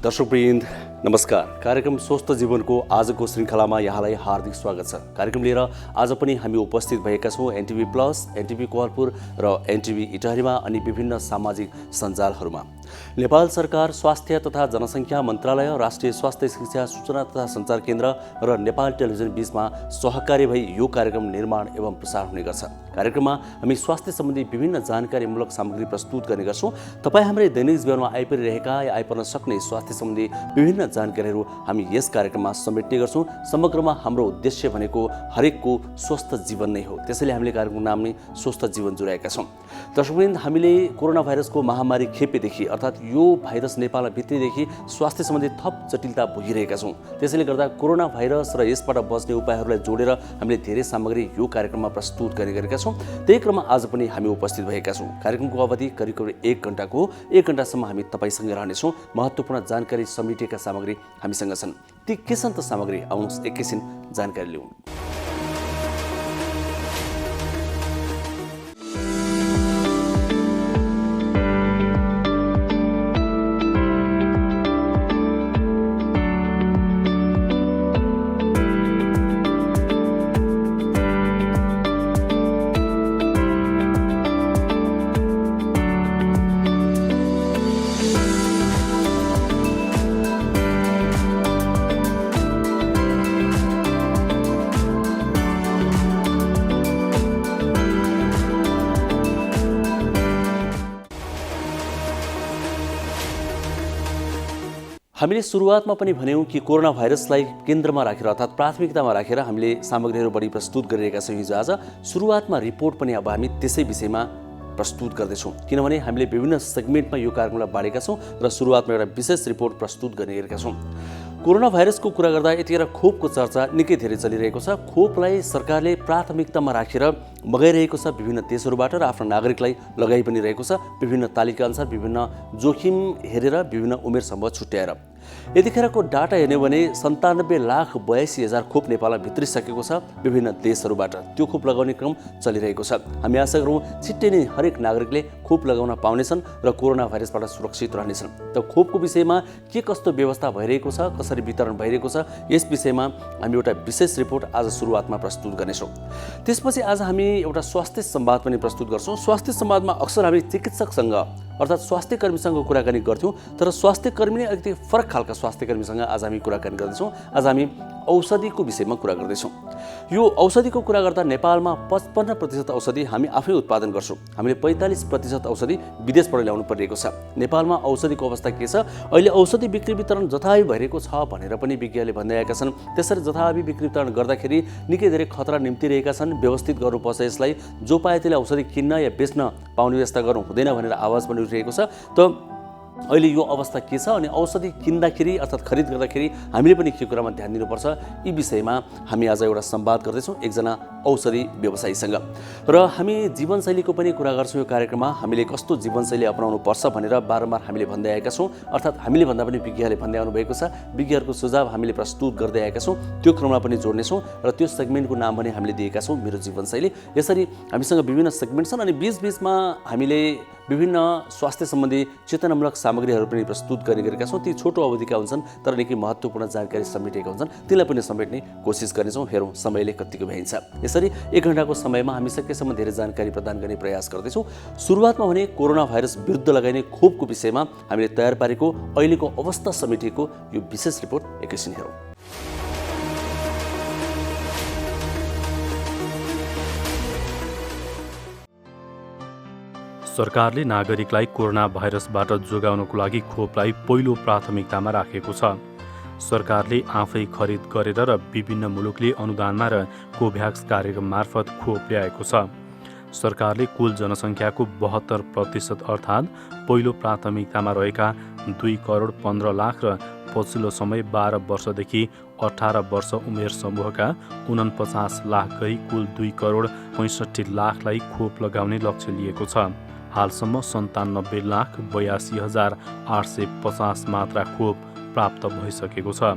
दर्शकवृन्द नमस्कार। कार्यक्रम स्वस्थ जीवनको आजको श्रृङ्खलामा यहाँलाई हार्दिक स्वागत छ। कार्यक्रम लिएर आज पनि हामी उपस्थित भएका छौँ एनटिभी प्लस, एनटिभी कोहलपुर र एनटिभी इटारीमा अनि विभिन्न सामाजिक सञ्जालहरूमा। नेपाल सरकार स्वास्थ्य तथा जनसङ्ख्या मन्त्रालय, राष्ट्रिय स्वास्थ्य शिक्षा सूचना तथा सञ्चार केन्द्र र नेपाल टेलिभिजन बीचमा सहकारी भई यो कार्यक्रम निर्माण एवं प्रसार हुने गर्छ। कार्यक्रममा हामी स्वास्थ्य सम्बन्धी विभिन्न जानकारीमूलक सामग्री प्रस्तुत गर्ने गर्छौँ। तपाईँ हाम्रो दैनिक जीवनमा आइपरिरहेका या आइपर्न सक्ने स्वास्थ्य सम्बन्धी विभिन्न जानकारीहरू हामी यस कार्यक्रममा समेट्ने गर्छौँ। समग्रमा हाम्रो उद्देश्य भनेको हरेकको स्वस्थ जीवन नै हो। त्यसैले हामीले कार्यक्रमको नाम नै स्वस्थ जीवन जुराएका छौँ। दर्शकवृन्द, हामीले कोरोना भाइरसको महामारी खेपेदेखि अर्थात् यो भाइरस नेपालमा भित्रेदेखि स्वास्थ्य सम्बन्धी थप जटिलता भोगिरहेका छौँ। त्यसैले गर्दा कोरोना भाइरस र यसबाट बच्ने उपायहरूलाई जोडेर हामीले धेरै सामग्री यो कार्यक्रममा प्रस्तुत गर्ने गरेका छौँ। त्यही क्रममा आज पनि हामी उपस्थित भएका छौँ। कार्यक्रमको अवधि करिब 1 घण्टाको हो। 1 घण्टासम्म हामी तपाईँसँग रहनेछौँ। महत्त्वपूर्ण जानकारी समेटिएका सामग्री हामीसँग छन्। ती के छन् त सामग्री? आउनुहोस् एकैछिन जानकारी लिउँ। हामीले सुरुवातमा पनि भन्यौँ कि कोरोना भाइरसलाई केन्द्रमा राखेर अर्थात् प्राथमिकतामा राखेर हामीले सामग्रीहरू बढी प्रस्तुत गरिरहेका छौँ। हिजो आज सुरुवातमा रिपोर्ट पनि अब हामी त्यसै विषयमा प्रस्तुत गर्दैछौँ, किनभने हामीले विभिन्न सेगमेन्टमा यो कार्यक्रमलाई बाँडेका छौँ र सुरुवातमा एउटा विशेष रिपोर्ट प्रस्तुत गर्ने गरेका छौँ। कोरोना भाइरसको कुरा गर्दा यतिखेर खोपको चर्चा निकै धेरै चलिरहेको छ। खोपलाई सरकारले प्राथमिकतामा राखेर मगाइरहेको छ विभिन्न देशहरूबाट र आफ्नो नागरिकलाई लगाइ पनि रहेको छ। विभिन्न तालिका अनुसार विभिन्न जोखिम हेरेर विभिन्न उमेर समूह छुट्याएर। यतिखेरको डाटा हेर्ने भने 97,82,000 खोप नेपालमा भित्रिसकेको छ विभिन्न देशहरूबाट। त्यो खोप लगाउने क्रम चलिरहेको छ। हामी आशा गरौँ छिट्टै नै हरेक नागरिकले खोप लगाउन पाउनेछन् र कोरोना भाइरसबाट सुरक्षित रहनेछन्। त खोपको विषयमा के कस्तो व्यवस्था भइरहेको छ, कसरी वितरण भइरहेको छ, यस विषयमा हामी एउटा विशेष रिपोर्ट आज सुरुवातमा प्रस्तुत गर्नेछौँ। त्यसपछि आज हामी एउटा स्वास्थ्य संवाद पनि प्रस्तुत गर्छौँ। स्वास्थ्य संवादमा अक्सर हामी चिकित्सकसँग अर्थात् स्वास्थ्य कर्मीसँग कुराकानी गर्थ्यौँ, तर स्वास्थ्य कर्मी नै अलिकति फरक खालका स्वास्थ्य कर्मीसँग आज हामी कुराकानी गर्दैछौँ। आज हामी औषधिको विषयमा कुरा गर्दैछौँ। यो औषधिको कुरा गर्दा नेपालमा 55% औषधि हामी आफै उत्पादन गर्छौँ। हामीले 45% औषधि विदेशबाट ल्याउनु परिरहेको छ। नेपालमा औषधिको अवस्था के छ? अहिले औषधि बिक्री वितरण जथाभावी भइरहेको छ भनेर पनि विज्ञहरूले भन्दै आएका छन्। त्यसरी जथाभावी बिक्री वितरण गर्दाखेरि निकै धेरै खतरा निम्तिरहेका छन्। व्यवस्थित गर्नुपर्छ यसलाई। जो पाए त्यसले औषधि किन्न या बेच्न पाउने व्यवस्था गर्नु हुँदैन भनेर आवाज पनि उठिरहेको छ। त अहिले यो अवस्था के छ अनि औषधि किन्दाखेरि अर्थात् खरिद गर्दाखेरि हामीले पनि के कुरामा ध्यान दिनुपर्छ, यी विषयमा हामी आज एउटा संवाद गर्दैछौँ एकजना औषधि व्यवसायीसँग। र हामी जीवनशैलीको पनि कुरा गर्छौँ यो कार्यक्रममा। हामीले कस्तो जीवनशैली अपनाउनु पर्छ भनेर बारम्बार हामीले भन्दै आएका छौँ। अर्थात् हामीले भन्दा पनि विज्ञहरूले भन्दै आउनुभएको छ। विज्ञहरूको सुझाव हामीले प्रस्तुत गर्दै आएका छौँ। त्यो क्रममा पनि जोड्नेछौँ र त्यो सेगमेन्टको नाम पनि हामीले दिएका छौँ मेरो जीवनशैली। यसरी हामीसँग विभिन्न सेगमेन्ट छन् अनि बीचबीचमा हामीले विभिन्न स्वास्थ्य सम्बन्धी चेतनामूलक सामग्रीहरू पनि प्रस्तुत गर्ने गरेका छौँ। ती छोटो अवधिका हुन्छन् तर निकै महत्त्वपूर्ण जानकारी समेटेका हुन्छन्। तिनलाई पनि समेट्ने कोसिस गर्नेछौँ। हेरौँ समयले कतिको भ्याइन्छ। यसरी 1 घण्टाको समयमा हामी सकेसम्म धेरै जानकारी प्रदान गर्ने प्रयास गर्दैछौँ। सुरुवातमा भने कोरोना भाइरस विरुद्ध लगाइने खोपको विषयमा हामीले तयार पारेको अहिलेको अवस्था समेटिएको यो विशेष रिपोर्ट एकैछिन हेरौँ। सरकारले नागरिकलाई कोरोना भाइरसबाट जोगाउनको लागि खोपलाई पहिलो प्राथमिकतामा राखेको छ। सरकारले आफै खरिद गरेर र विभिन्न मुलुकले अनुदानमा र कोभ्याक्स कार्यक्रम मार्फत खोप ल्याएको छ। सरकारले कुल जनसङ्ख्याको 72% अर्थात् पहिलो प्राथमिकतामा रहेका 2,15,00,000 र पछिल्लो समय 12 वर्षदेखि 18 वर्ष उमेर समूहका 49 लाख गरी कुल 2,65,00,000लाई खोप लगाउने लक्ष्य लिएको छ। हालसम्म 97,82,850 मात्रा खोप प्राप्त भइसकेको छ।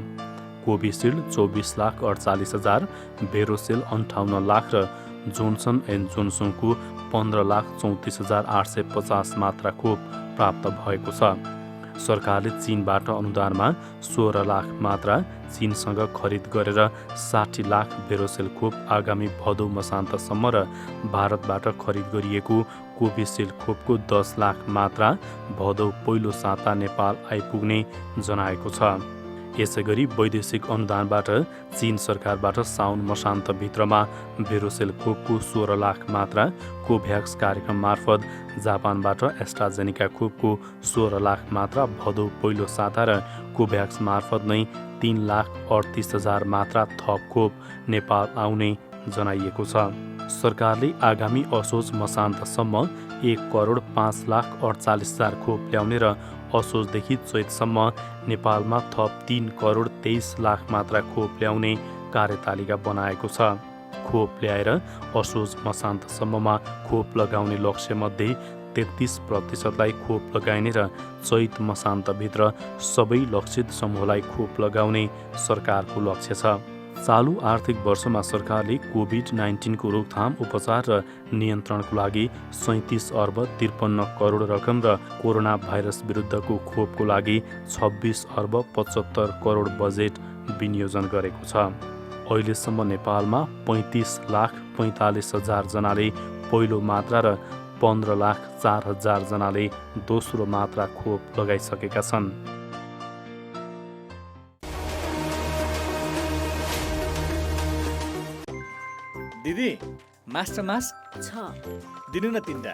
कोभिसिल्ड 24,48,000, भेरोसेल 58 लाख र जोन्सन एन्ड जोन्सनको 15,34,850 मात्रा खोप प्राप्त भएको छ। सरकारले चीनबाट अनुदानमा 16 लाख मात्रा चीनसँग खरिद गरेर 60 लाख भेरोसेल खोप आगामी भदौ मसान्तसम्म र भारतबाट खरिद गरिएको कोभिसिल्ड खोपको 10 लाख मात्रा भदौ पहिलो साता नेपाल आइपुग्ने जनाएको छ। यसैगरी वैदेशिक अनुदानबाट चीन सरकारबाट साउन मसान्तभित्रमा भेरोसेल खोपको 16 लाख मात्रा, कोभ्याक्स कार्यक्रम मार्फत जापानबाट एस्ट्राजेनिका खोपको 16 लाख मात्रा भदौ पहिलो साता र कोभ्याक्स मार्फत नै 3,38,000 मात्रा थप खोप नेपाल आउने जनाइएको छ। सरकारले आगामी असोज मसान्तसम्म 1,05,48,000 खोप ल्याउने र असोजदेखि चैतसम्म नेपालमा थप 3,23,00,000 मात्रा खोप ल्याउने कार्यतालिका बनाएको छ। खोप ल्याएर असोज मसान्तसम्ममा खोप लगाउने लक्ष्यमध्ये 33% खोप लगाइने र चैत मसान्तभित्र सबै लक्षित समूहलाई खोप लगाउने सरकारको लक्ष्य छ। चालु आर्थिक वर्षमा सरकारले कोभिड-19 को रोकथाम, उपचार र नियन्त्रणको लागि 37 अर्ब 53 करोड रकम र कोरोना भाइरस विरुद्धको खोपको लागि 26 अर्ब 75 करोड बजेट विनियोजन गरेको छ। अहिलेसम्म नेपालमा 35,45,000 जनाले पहिलो मात्रा र 15,04,000 जनाले दोस्रो मात्रा खोप लगाइसकेका छन्। दिदी, मास्टर मास्क छ दिनु न 3टा।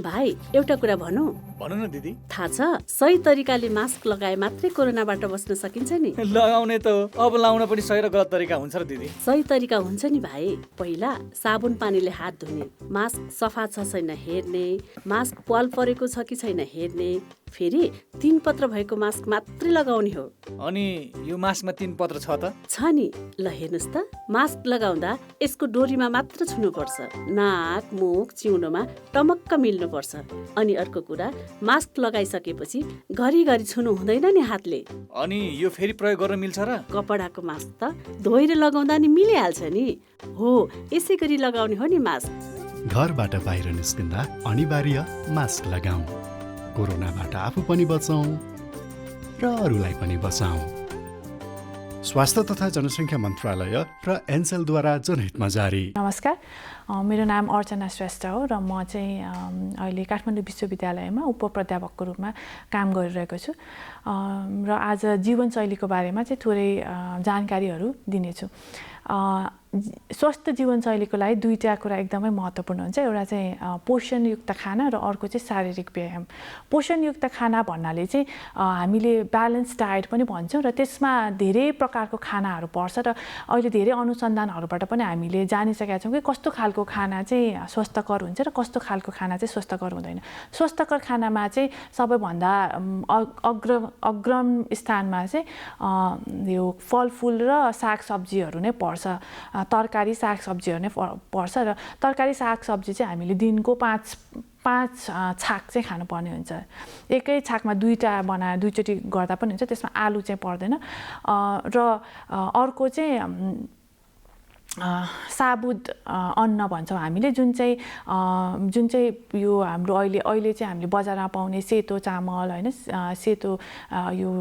भाइ, एउटा कुरा भनौँ? भन न दिदी। थाहा छ, सही तरिकाले मास्क लगाए मात्रै कोरोनाबाट बस्न सकिन्छ नि। लगाउने त हो, अब लाउन पनि सही र गलत तरिका हुन्छ र दिदी। सही तरिका हुन्छ नि भाइ। पहिला साबुन पानीले हात धुने, मास्क सफा छ छैन हेर्ने, मास्क पाल परेको छ कि छैन हेर्ने, फेरि 3 पत्र भएको मास्क मात्रै लगाउने हो। अनि यो मास्कमा 3 पत्र छ त? छ नि। ल हेर्नुस् त, मास्क लगाउँदा यसको डोरीमा मात्र छुनुपर्छ। नाक, मुख, चिउनोमा टमक्क मिल्नुपर्छ। अनि अर्को कुरा, मास्क लगाइसकेपछि घरिघरि छुनु हुँदैन नि हातले। अनि यो फेरि प्रयोग गर्न मिल्छ र? कपडाको मास्क त धोएर लगाउँदा नि मिलिहाल्छ नि। हो, यसै गरी लगाउने हो नि मास्क। घरबाट बाहिर निस्किँदा अनिवार्य मास्क लगाऊ। कोरोनाबाट आफू पनि बचौँ र अरूलाई पनि बचाऊ। स्वास्थ्य तथा जनसङ्ख्या मन्त्रालय र एनसेलद्वारा जनहितमा जारी। नमस्कार, मेरो नाम अर्चना श्रेष्ठ हो र म चाहिँ अहिले काठमाडौँ विश्वविद्यालयमा उपप्राध्यापकको रूपमा काम गरिरहेको छु र आज जीवनशैलीको बारेमा चाहिँ थोरै जानकारीहरू दिनेछु। स्वस्थ जीवनशैलीको लागि 2टा कुरा एकदमै महत्त्वपूर्ण हुन्छ। एउटा चाहिँ पोषणयुक्त खाना र अर्को चाहिँ शारीरिक व्यायाम। पोषणयुक्त खाना भन्नाले चाहिँ हामीले ब्यालेन्स डायट पनि भन्छौँ र त्यसमा धेरै प्रकारको खानाहरू पर्छ र अहिले धेरै अनुसन्धानहरूबाट पनि हामीले जानिसकेका छौँ कि कस्तो खालको खाना चाहिँ स्वस्थकर हुन्छ र कस्तो खालको खाना चाहिँ स्वस्थकर हुँदैन। स्वस्थकर खानामा चाहिँ सबैभन्दा अग्रम स्थानमा चाहिँ यो फलफुल र सागसब्जीहरू नै पर्छ। तरकारी सागसब्जीहरू नै पर्छ र तरकारी सागसब्जी चाहिँ हामीले दिनको 5 छाक चाहिँ खानुपर्ने हुन्छ। एकै छाकमा 2टा बनाएर 2चोटि गर्दा पनि हुन्छ। त्यसमा आलु चाहिँ पर्दैन। र अर्को चाहिँ साबुत अन्न भन्छौँ हामीले, जुन चाहिँ यो हाम्रो अहिले चाहिँ हामीले बजारमा पाउने सेतो चामल होइन, सेतो यो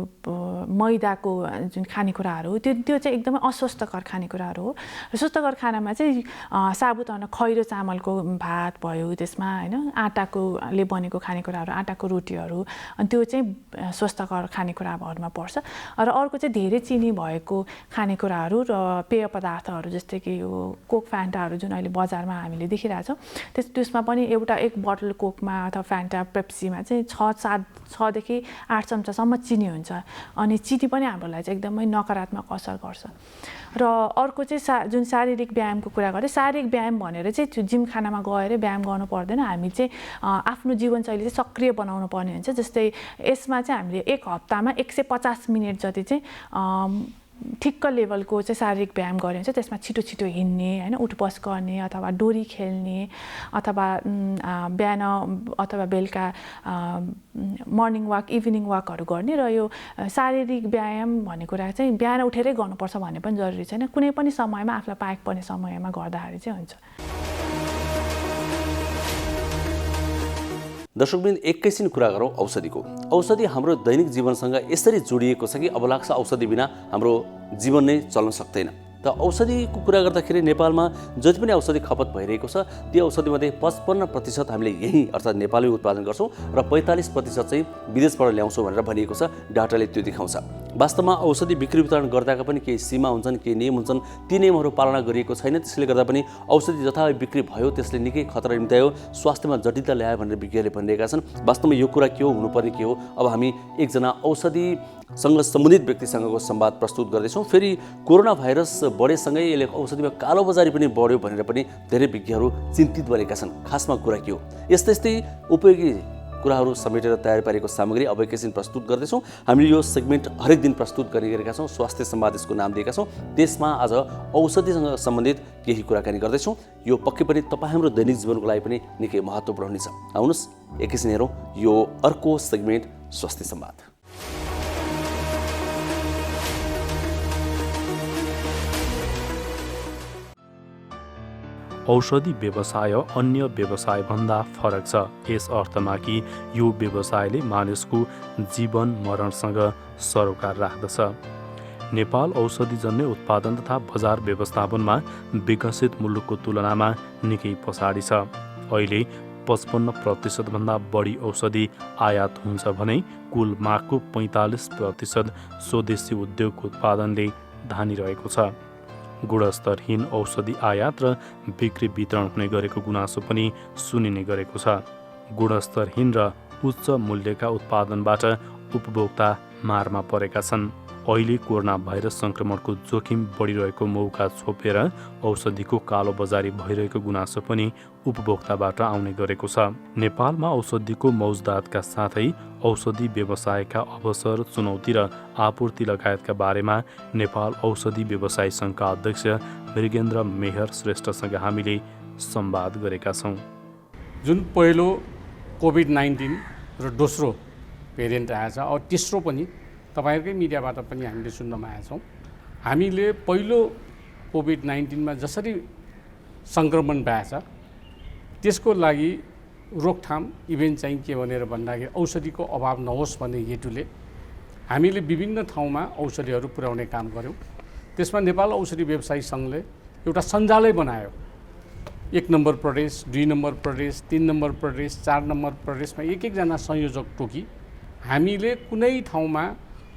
मैदाको जुन खानेकुराहरू त्यो चाहिँ एकदमै अस्वस्थकर खानेकुराहरू हो। र स्वस्थकर खानामा चाहिँ साबुत अन्न, खैरो चामलको भात भयो, त्यसमा होइन आटाकोले बनेको खानेकुराहरू, आटाको रोटीहरू, अनि त्यो चाहिँ स्वस्थकर खानेकुराहरूमा पर्छ। र अर्को चाहिँ धेरै चिनी भएको खानेकुराहरू र पेय पदार्थहरू जस्तै कि यो कोक फ्यान्टाहरू जुन अहिले बजारमा हामीले देखिरहेछौँ, त्यसमा पनि एक बोतल कोकमा अथवा फ्यान्टा पेप्सीमा चाहिँ 6देखि 8 चम्चासम्म चिनी हुन्छ। अनि चिनी पनि हाम्रो लागि चाहिँ एकदमै नकारात्मक असर गर्छ। र अर्को चाहिँ जुन शारीरिक व्यायामको कुरा गरेँ, शारीरिक व्यायाम भनेर चाहिँ त्यो जिमखानामा गएर व्यायाम गर्नु पर्दैन। हामी चाहिँ आफ्नो जीवनशैली चाहिँ सक्रिय बनाउनु पर्ने हुन्छ। जस्तै यसमा चाहिँ हामीले एक हप्तामा 150 मिनट जति चाहिँ ठिक्क लेभलको चाहिँ शारीरिक व्यायाम गऱ्यो भने चाहिँ त्यसमा छिटो छिटो हिँड्ने होइन, उठबस गर्ने अथवा डोरी खेल्ने अथवा बिहान अथवा बेलुका मर्निङ वाक, इभिनिङ वाकहरू गर्ने। र यो शारीरिक व्यायाम भन्ने कुरा चाहिँ बिहान उठेरै गर्नुपर्छ भन्ने पनि जरुरी छैन। कुनै पनि समयमा आफूलाई पाएको पर्ने समयमा गर्दाखेरि चाहिँ हुन्छ। दर्शकवृन्द, एकैछिन कुरा गरौँ औषधिको। औषधि हाम्रो दैनिक जीवनसँग यसरी जोडिएको छ कि अब लाग्छ औषधि बिना हाम्रो जीवन नै चल्न सक्दैन। त औषधिको कुरा गर्दाखेरि नेपालमा जति पनि औषधि खपत भइरहेको छ त्यो औषधिमध्ये 55% हामीले यहीँ अर्थात् नेपालमै उत्पादन गर्छौँ र 45% चाहिँ विदेशबाट ल्याउँछौँ भनेर भनिएको छ। डाटाले त्यो देखाउँछ। वास्तवमा औषधि बिक्री वितरण गर्दाका पनि केही सीमा हुन्छन्, केही नियम हुन्छन्। ती नियमहरू पालना गरिएको छैन। त्यसले गर्दा पनि औषधि जथाभावी बिक्री भयो त्यसले निकै खतरा निम्त्यायो, स्वास्थ्यमा जटिलता ल्यायो भनेर विज्ञहरूले भनिरहेका छन्। वास्तवमा यो कुरा के हो, हुनुपर्ने के हो? अब हामी एकजना औषधिसँग सम्बन्धित व्यक्तिसँगको संवाद प्रस्तुत गर्दैछौँ। फेरि कोरोना भाइरस बढेसँगै यसले औषधिमा कालोबजारी पनि बढ्यो भनेर पनि धेरै विज्ञहरू चिन्तित बनेका छन्। खासमा कुरा के हो? यस्तै उपयोगी कुराहरू समेटेर तयार पारेको सामग्री अब एकैछिन प्रस्तुत गर्दैछौँ। हामीले यो सेगमेन्ट हरेक दिन प्रस्तुत गर्ने गरेका छौँ। स्वास्थ्य संवाद यसको नाम दिएका छौँ। त्यसमा आज औषधिसँग सम्बन्धित केही कुराकानी गर्दैछौँ। यो पक्कै पनि तपाईँ हाम्रो दैनिक जीवनको लागि पनि निकै महत्त्वपूर्ण हुनेछ। आउनुहोस् एकैछिन हेरौँ यो अर्को सेगमेन्ट स्वास्थ्य संवाद। औषधि व्यवसाय अन्य व्यवसायभन्दा फरक छ यस अर्थमा कि यो व्यवसायले मानिसको जीवन मरणसँग सरोकार राख्दछ। नेपाल औषधिजन्य उत्पादन तथा बजार व्यवस्थापनमा विकसित मुलुकको तुलनामा निकै पछाडि छ। अहिले 55% भन्दा बढी औषधि आयात हुन्छ भने कुल मागको 45% स्वदेशी उद्योगको उत्पादनले धानिरहेको छ। गुणस्तरहीन औषधि आयात र बिक्री वितरण हुने गरेको गुनासो पनि सुनिने गरेको छ। गुणस्तरहीन र उच्च मूल्यका उत्पादनबाट उपभोक्ता मारमा परेका छन्। अहिले कोरोना भाइरस संक्रमणको जोखिम बढिरहेको मौका छोपेर औषधिको कालोबजारी भइरहेको गुनासो पनि उपभोक्ताबाट आउने गरेको छ। नेपालमा औषधिको मौजदातका साथै औषधि व्यवसायका अवसर, चुनौती र आपूर्ति लगायतका बारेमा नेपाल औषधि व्यवसायी सङ्घका अध्यक्ष मृगेन्द्र मेहर श्रेष्ठसँग हामीले संवाद गरेका छौँ। जुन पहिलो कोभिड-19 र दोस्रो भेरिएन्ट आएछ, अब तेस्रो पनि तपाईँहरूकै मिडियाबाट पनि हामीले सुन्नमा आएछौँ। हामीले पहिलो कोभिड-19मा जसरी सङ्क्रमण भएछ त्यसको लागि रोकथाम इभेन्ट चाहिँ के भनेर भन्दाखेरि औषधिको अभाव नहोस् भन्ने हेतुले हामीले विभिन्न ठाउँमा औषधिहरू पुर्याउने काम गऱ्यौँ। त्यसमा नेपाल औषधि व्यवसायी सङ्घले एउटा सञ्जालै बनायो। 1 नम्बर प्रदेश, 2 नम्बर प्रदेश, 3 नम्बर प्रदेश, 4 नम्बर प्रदेशमा एक-एकजना संयोजक तोकी हामीले कुनै ठाउँमा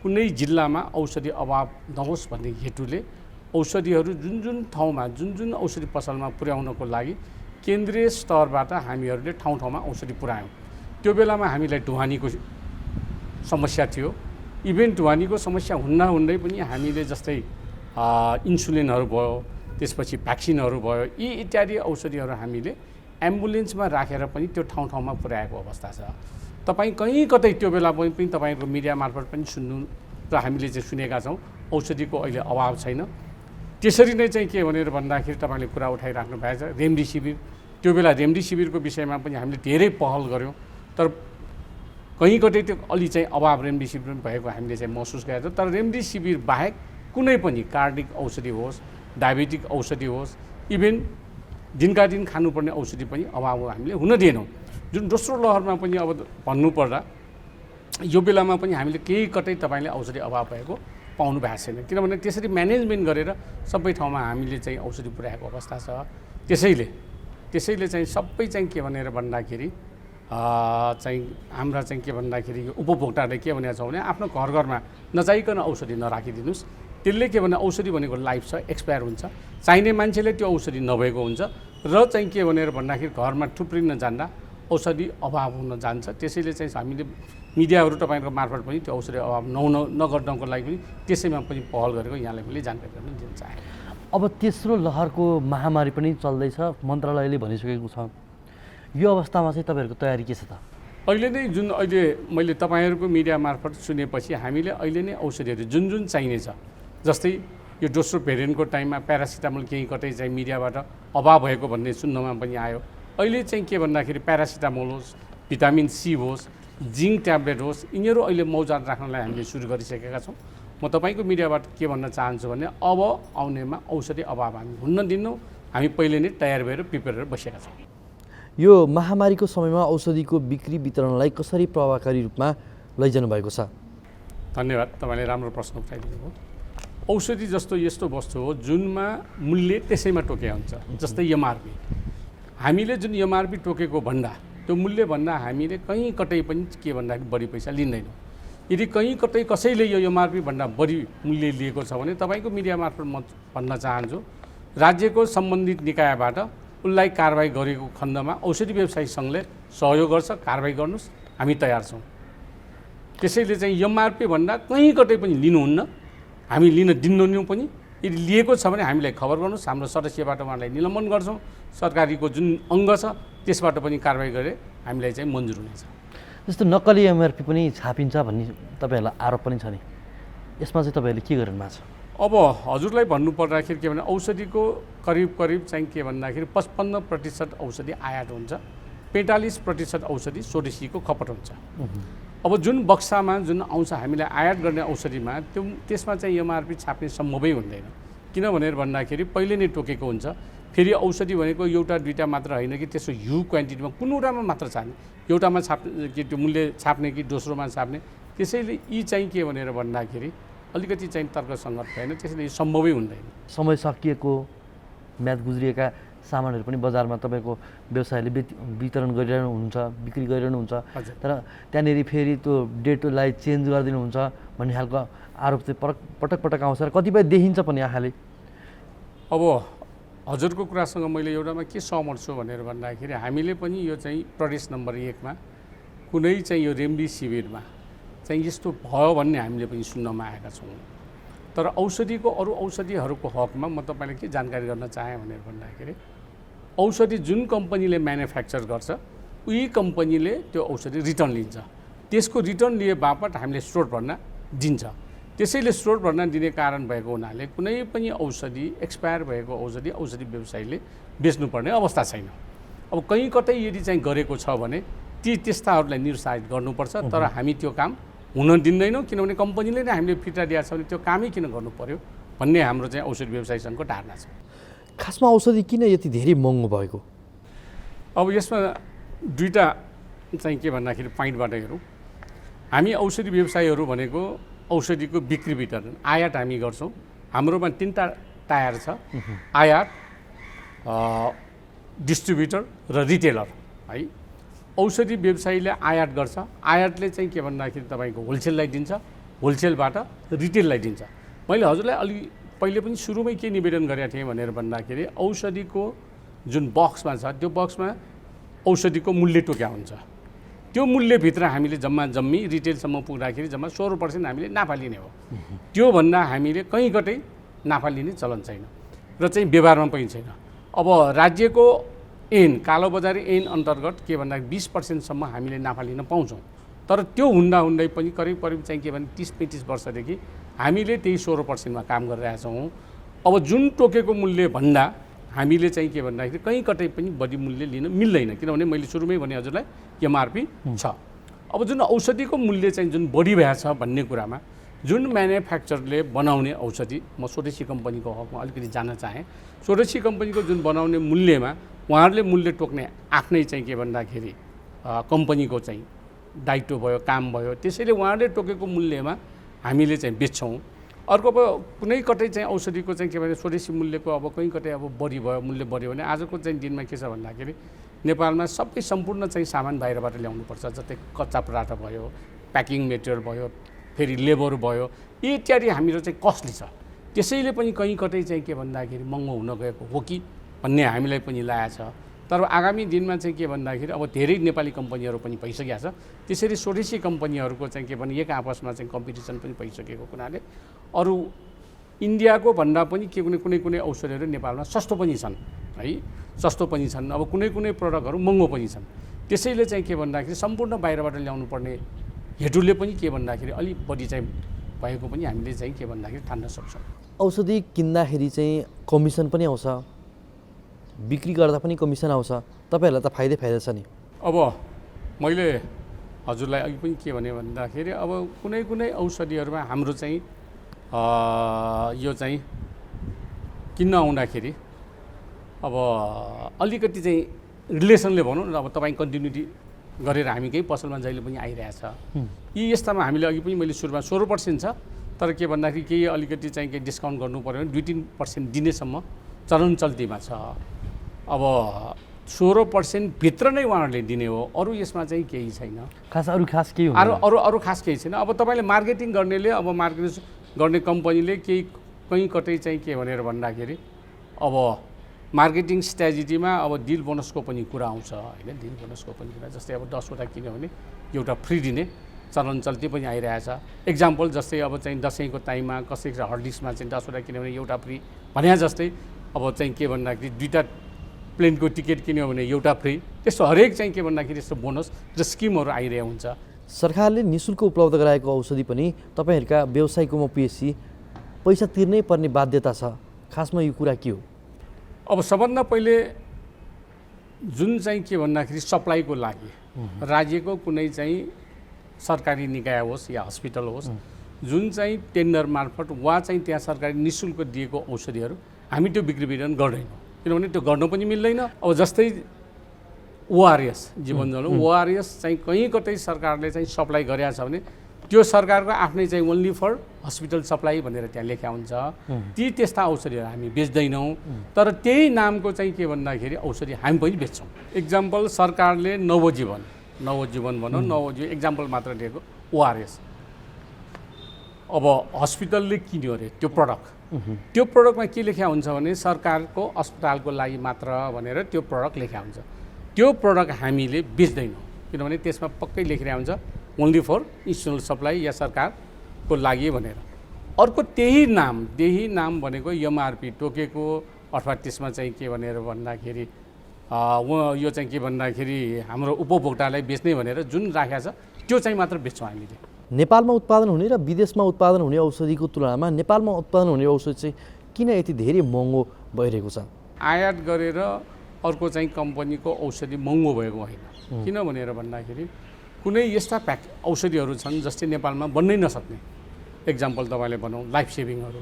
कुनै जिल्लामा औषधि अभाव नहोस् भन्ने हेतुले औषधिहरू जुन जुन ठाउँमा जुन जुन औषधि पसलमा पुर्याउनको लागि केन्द्रीय स्तरबाट हामीहरूले ठाउँ ठाउँमा औषधि पुर्यायौँ। त्यो बेलामा हामीलाई ढुवानीको समस्या थियो। इभेन ढुवानीको समस्या हुँदै पनि हामीले जस्तै इन्सुलिनहरू भयो, त्यसपछि भ्याक्सिनहरू भयो, यी इत्यादि औषधिहरू हामीले एम्बुलेन्समा राखेर पनि त्यो ठाउँ ठाउँमा पुर्याएको अवस्था छ। तपाईँ कहीँ कतै त्यो बेला पनि तपाईँहरूको मिडिया मार्फत पनि सुन्नु र हामीले चाहिँ सुनेका छौँ औषधिको अहिले अभाव छैन। त्यसरी नै चाहिँ के भनेर भन्दाखेरि तपाईँले कुरा उठाइराख्नु भएछ रेमडेसिभिर। त्यो बेला रेमडेसिभिरको विषयमा पनि हामीले धेरै पहल गऱ्यौँ, तर कहीँ कतै त्यो अलि चाहिँ अभाव रेमडेसिभिर भएको हामीले चाहिँ महसुस गरेका छौँ। तर रेमडेसिभिर बाहेक कुनै पनि कार्डिक औषधि होस्, डायबेटिक औषधि होस्, इभेन दिनका दिन खानुपर्ने औषधि पनि अभाव हामीले हुन दिएनौँ। जुन दोस्रो लहरमा पनि अब भन्नुपर्दा यो बेलामा पनि हामीले केही कतै तपाईँले औषधि अभाव भएको पाउनु भएको छैन, किनभने त्यसरी म्यानेजमेन्ट गरेर सबै ठाउँमा हामीले चाहिँ औषधि पुर्याएको अवस्था छ। त्यसैले चाहिँ सबै चाहिँ के भनेर भन्दाखेरि चाहिँ हाम्रा चाहिँ के भन्दाखेरि यो उपभोक्ताले के भनेको छ भने आफ्नो घर घरमा नचाहिकन औषधि नराखिदिनुहोस्। त्यसले के भने औषधि भनेको लाइफ छ, एक्सपायर हुन्छ। चाहिने मान्छेले त्यो औषधि नभएको हुन्छ र चाहिँ के भनेर भन्दाखेरि घरमा थुप्रिन जाँदा औषधि अभाव हुन जान्छ। त्यसैले चाहिँ हामीले मिडियाहरू तपाईँहरूको मार्फत पनि त्यो औषधि अभाव नगर्नको लागि पनि त्यसैमा पनि पहल गरेको यहाँलाई मैले जानकारी गर्न दिन चाहेँ। अब तेस्रो लहरको महामारी पनि चल्दैछ, मन्त्रालयले भनिसकेको छ। यो अवस्थामा चाहिँ तपाईँहरूको तयारी के छ त? अहिले नै अहिले मैले तपाईँहरूको मिडिया मार्फत सुनेपछि हामीले अहिले नै औषधिहरू जुन जुन चाहिनेछ, जस्तै यो दोस्रो भेरिएन्टको टाइममा प्यारासिटामोल केही कतै चाहिँ मिडियाबाट अभाव भएको भन्ने सुन्नमा पनि आयो। अहिले चाहिँ के भन्दाखेरि प्यारासिटामोल होस्, भिटामिन सी होस्, जिङ्क ट्याब्लेट होस्, यिनीहरू अहिले मौजात राख्नलाई हामीले सुरु गरिसकेका छौँ। म तपाईँको मिडियाबाट के भन्न चाहन्छु भने अब आउनेमा औषधि अभाव हामी हुन्न दिन्नौँ। हामी पहिले नै तयार भएर प्रिपेयर भएर बसेका छौँ। यो महामारीको समयमा औषधिको बिक्री वितरणलाई कसरी प्रभावकारी रूपमा लैजानु भएको छ? धन्यवाद, तपाईँले राम्रो प्रश्न उठाइदिनु भयो। औषधि जस्तो यस्तो वस्तु हो जुनमा मूल्य त्यसैमा तोकेको हुन्छ। जस्तै एमआरपी, हामीले जुन एमआरपी तोकेको भन्दा त्यो मूल्यभन्दा हामीले कहीँ कतै पनि के भन्दाखेरि बढी पैसा लिँदैनौँ। यदि कहीँ कतै कसैले यो एमआरपी भन्दा बढी मूल्य लिएको छ भने तपाईँको मिडिया मार्फत म भन्न चाहन्छु, राज्यको सम्बन्धित निकायबाट उसलाई कारबाही गरेको खण्डमा औषधि व्यवसायी सङ्घले सहयोग गर्छ, कारबाही गर्नुहोस्, हामी तयार छौँ। त्यसैले चाहिँ एमआरपी भन्दा कहीँ कतै पनि लिनुहुन्न, हामी लिन दिन्नौँ पनि। यदि लिएको छ भने हामीलाई खबर गर्नुहोस्, हाम्रो सदस्यबाट उहाँलाई निलम्बन गर्छौँ। सरकारीको जुन अङ्ग छ त्यसबाट पनि कारबाही गरेर हामीलाई चाहिँ मन्जुर हुनेछ। जस्तो नक्कली एमआरपी पनि छापिन्छ भन्ने तपाईँहरूलाई आरोप पनि छ नि, यसमा चाहिँ तपाईँहरूले के गर्नु भएको छ? अब हजुरलाई भन्नु पर्दाखेरि के भने औषधिको करिब चाहिँ के भन्दाखेरि 55% औषधि आयात हुन्छ, 45% औषधि स्वदेशीको खपत हुन्छ। अब जुन बक्सामा जुन आउँछ हामीलाई आयात गर्ने औषधिमा त्यसमा चाहिँ एमआरपी छाप्ने सम्भवै हुँदैन। किनभने भन्दाखेरि पहिले नै तोकेको हुन्छ। फेरि औषधि भनेको एउटा दुईवटा मात्र होइन कि त्यसको ह्यु क्वान्टिटीमा कुनवटामा मात्र छाप्ने, एउटामा छाप्ने कि त्यो मूल्य छाप्ने कि दोस्रोमा छाप्ने। त्यसैले यी चाहिँ के भनेर भन्दाखेरि अलिकति चाहिँ तर्कसङ्गत भएन, त्यसैले सम्भवै हुँदैन। समय सकिएको म्याद गुज्रिएका सामानहरू पनि बजारमा तपाईँको व्यवसायले वितरण गरिरहनु हुन्छ, बिक्री गरिरहनु हुन्छ, तर त्यहाँनिर फेरि त्यो डेटलाई चेन्ज गरिदिनुहुन्छ भन्ने खालको आरोप चाहिँ पटक पटक आउँछ र कतिपय देखिन्छ पनि आँखाले। अब हजुरको कुरासँग मैले एउटामा के सहमत छु भनेर भन्दाखेरि हामीले पनि यो चाहिँ प्रदेश नम्बर 1 मा कुनै चाहिँ यो रेमडेसिभिरमा चाहिँ यस्तो भयो भन्ने हामीले पनि सुन्नमा आएका छौँ। तर औषधिको अरू औषधिहरूको हकमा म तपाईँलाई के जानकारी गर्न चाहेँ भनेर भन्दाखेरि औषधि जुन कम्पनीले म्यानुफ्याक्चर गर्छ उही कम्पनीले त्यो औषधि रिटर्न लिन्छ। त्यसको रिटर्न लिए बापत हामीले स्टोर भर्ना दिन्छ। त्यसैले स्टोर भर्ना दिने कारण भएको हुनाले कुनै पनि औषधि एक्सपायर भएको औषधि व्यवसायीले बेच्नुपर्ने अवस्था छैन। अब कहीँ कतै यदि चाहिँ गरेको छ भने त्यस्ताहरूलाई निरुत्साहित गर्नुपर्छ, तर हामी त्यो काम हुन दिँदैनौँ। किनभने कम्पनीले नै हामीले फिर्ता दिएको छ भने त्यो कामै किन गर्नु पर्यो भन्ने हाम्रो चाहिँ औषधि व्यवसायी सङ्घको धारणा छ। खासमा औषधि किन यति धेरै महँगो भएको? अब यसमा दुईवटा चाहिँ के भन्दाखेरि पोइन्टबाट हेरौँ। हामी औषधि व्यवसायीहरू भनेको औषधिको बिक्री वितरण आयात हामी गर्छौँ। हाम्रोमा 3टा टायर छ, आयात, डिस्ट्रिब्युटर र रिटेलर है। औषधि व्यवसायीले आयात गर्छ, आयातले चाहिँ के भन्दाखेरि तपाईँको होलसेललाई दिन्छ, होलसेलबाट रिटेललाई दिन्छ। मैले हजुरलाई अलि पहिले पनि सुरुमै के निवेदन गरेका थिएँ भनेर भन्दाखेरि औषधिको जुन बक्समा छ त्यो बक्समा औषधिको मूल्य तोक्या हुन्छ। त्यो मूल्यभित्र हामीले जम्मी रिटेलसम्म पुग्दाखेरि जम्मा 16% हामीले नाफा लिने हो। त्योभन्दा हामीले कहीँ कतै नाफा लिने चलन छैन र चाहिँ व्यवहारमा पनि छैन। अब राज्यको कालोबजारी ऐन अन्तर्गत के भन्दाखेरि 20% हामीले नाफा लिन पाउँछौँ। तर त्यो हुँदै पनि करिब चाहिँ के भने 30-35 वर्षदेखि हामीले त्यही 16% काम गरिरहेछौँ। अब जुन तोकेको मूल्य भन्दा हामीले चाहिँ के भन्दाखेरि कहीँ कतै पनि बढी मूल्य लिन मिल्दैन। किनभने मैले सुरुमै भने हजुरलाई एमआरपी छ। अब जुन औषधिको मूल्य चाहिँ जुन बढी भएको छ भन्ने कुरामा जुन म्यानुफ्याक्चरले बनाउने औषधि, म स्वदेशी कम्पनीको हकमा अलिकति जान्न चाहेँ। स्वदेशी कम्पनीको जुन बनाउने मूल्यमा उहाँहरूले मूल्य तोक्ने आफ्नै चाहिँ के भन्दाखेरि कम्पनीको चाहिँ दायित्व भयो, काम भयो। त्यसैले उहाँहरूले तोकेको मूल्यमा हामीले चाहिँ बेच्छौँ। अर्को अब कुनै कतै चाहिँ औषधिको चाहिँ के भने स्वदेशी मूल्यको अब कहीँ कतै अब बढी भयो, मूल्य बढ्यो भने आजको चाहिँ दिनमा के छ भन्दाखेरि नेपालमा सबै सम्पूर्ण चाहिँ सामान बाहिरबाट ल्याउनुपर्छ। जस्तै कच्चा पदार्थ भयो, प्याकिङ मेटेरियल भयो, फेरि लेबर भयो, यी इत्यादि हाम्रो चाहिँ कस्टली छ। त्यसैले पनि कहीँ कतै चाहिँ के भन्दाखेरि महँगो हुन गएको हो कि भन्ने हामीलाई पनि लागेको छ। तर आगामी दिनमा चाहिँ के भन्दाखेरि अब धेरै नेपाली कम्पनीहरू पनि भइसकेको छ। त्यसरी स्वदेशी कम्पनीहरूको चाहिँ के भने एक आपसमा चाहिँ कम्पिटिसन पनि भइसकेको हुनाले अरू इन्डियाको भन्दा पनि के कुनै औषधिहरू नेपालमा सस्तो पनि छन् है, सस्तो पनि छन्। अब कुनै प्रडक्टहरू महँगो पनि छन्। त्यसैले चाहिँ के भन्दाखेरि सम्पूर्ण बाहिरबाट ल्याउनु पर्ने हेतुले पनि के भन्दाखेरि अलिक बढी चाहिँ भएको पनि हामीले चाहिँ के भन्दाखेरि ठान्न सक्छौँ। औषधि किन्दाखेरि चाहिँ कमिसन पनि आउँछ, बिक्री गर्दा पनि कमिसन आउँछ, तपाईँहरूलाई त फाइदा छ नि। अब मैले हजुरलाई अघि पनि के भने भन्दाखेरि अब कुनै औषधिहरूमा हाम्रो चाहिँ यो चाहिँ किन्न आउँदाखेरि अब अलिकति चाहिँ रिलेसनले भनौँ न, अब तपाईँ कन्टिन्युटी गरेर हामी केही पसलमा जहिले पनि आइरहेछ। यी यस्तामा हामीले अघि पनि मैले सुरुमा 16% छ, तर के भन्दाखेरि केही अलिकति चाहिँ केही डिस्काउन्ट गर्नु पऱ्यो भने 2-3% दिनेसम्म चलन चल्तीमा छ। अब 16% भित्र नै उहाँहरूले दिने हो, अरू यसमा चाहिँ केही छैन। खास केही हो अरू खास केही छैन। अब तपाईँले मार्केटिङ गर्नेले, अब मार्केटिङ गर्ने कम्पनीले कहीँ कतै चाहिँ के भनेर भन्दाखेरि अब मार्केटिङ स्ट्राटेजीमा अब डिल बोनसको पनि कुरा आउँछ होइन, डिल बोनसको पनि कुरा। जस्तै अब 10वटा किन्यो भने एउटा फ्री दिने चलन चल्ती पनि आइरहेछ। एक्जाम्पल जस्तै अब चाहिँ दसैँको टाइममा कसैको हर्लिक्समा चाहिँ 10वटा किन्यो भने एउटा फ्री भने जस्तै अब चाहिँ के भन्दाखेरि 2टा प्लेनको टिकट किन्यो भने एउटा फ्री, त्यस्तो हरेक चाहिँ के भन्दाखेरि यस्तो बोनस र स्किमहरू आइरहेको हुन्छ। सरकारले निःशुल्क उपलब्ध गराएको औषधि पनि तपाईँहरूका व्यवसायिकोमा पुगेपछि पैसा तिर्नै पर्ने बाध्यता छ, खासमा यो कुरा के हो? अब सबभन्दा पहिले जुन चाहिँ के भन्दाखेरि सप्लाईको लागि राज्यको कुनै चाहिँ सरकारी निकाय होस् या हस्पिटल होस्, जुन चाहिँ टेन्डर मार्फत वा चाहिँ त्यहाँ सरकारले निःशुल्क दिएको औषधिहरू हामी त्यो बिक्री वितरण गर्दैनौँ, किनभने त्यो गर्न पनि मिल्दैन। अब जस्तै ओआरएस जीवन जल, ओआरएस चाहिँ कहीँ कतै सरकारले चाहिँ सप्लाई गरेको छ भने त्यो सरकारको आफ्नै चाहिँ ओन्ली फर हस्पिटल सप्लाई भनेर त्यहाँ लेखा हुन्छ। त्यस्ता औषधिहरू हामी बेच्दैनौँ, तर त्यही नामको चाहिँ के भन्दाखेरि औषधि हामी पनि बेच्छौँ। एक्जाम्पल सरकारले नवजीवन भनौँ, नवजीवन एक्जाम्पल मात्र दिएको ओआरएस, अब हस्पिटलले किन्यो अरे त्यो प्रडक्टमा के लेखा हुन्छ भने सरकारको अस्पतालको लागि मात्र भनेर त्यो प्रडक्ट लेखा हुन्छ। त्यो प्रडक्ट हामीले बेच्दैनौँ, किनभने त्यसमा पक्कै लेखिरहेको हुन्छ ओन्ली फर इन्स्टिट्युसनल सप्लाई या सरकारको लागि भनेर। अर्को त्यही नाम भनेको एमआरपी तोकेको, अथवा त्यसमा चाहिँ के भनेर भन्दाखेरि यो चाहिँ के भन्दाखेरि हाम्रो उपभोक्तालाई बेच्ने भनेर जुन राखेको छ त्यो चाहिँ मात्र बेच्छौँ हामीले। नेपालमा उत्पादन हुने र विदेशमा उत्पादन हुने औषधिको तुलनामा नेपालमा उत्पादन हुने औषधि चाहिँ किन यति धेरै महँगो भइरहेको छ? आयात गरेर अर्को चाहिँ कम्पनीको औषधि महँगो भएको होइन। किन भनेर भन्दाखेरि कुनै यस्ता औषधिहरू छन् जस्तै नेपालमा बन्नै नसक्ने। एक्जाम्पल तपाईँले भनौँ लाइफ सेभिङहरू,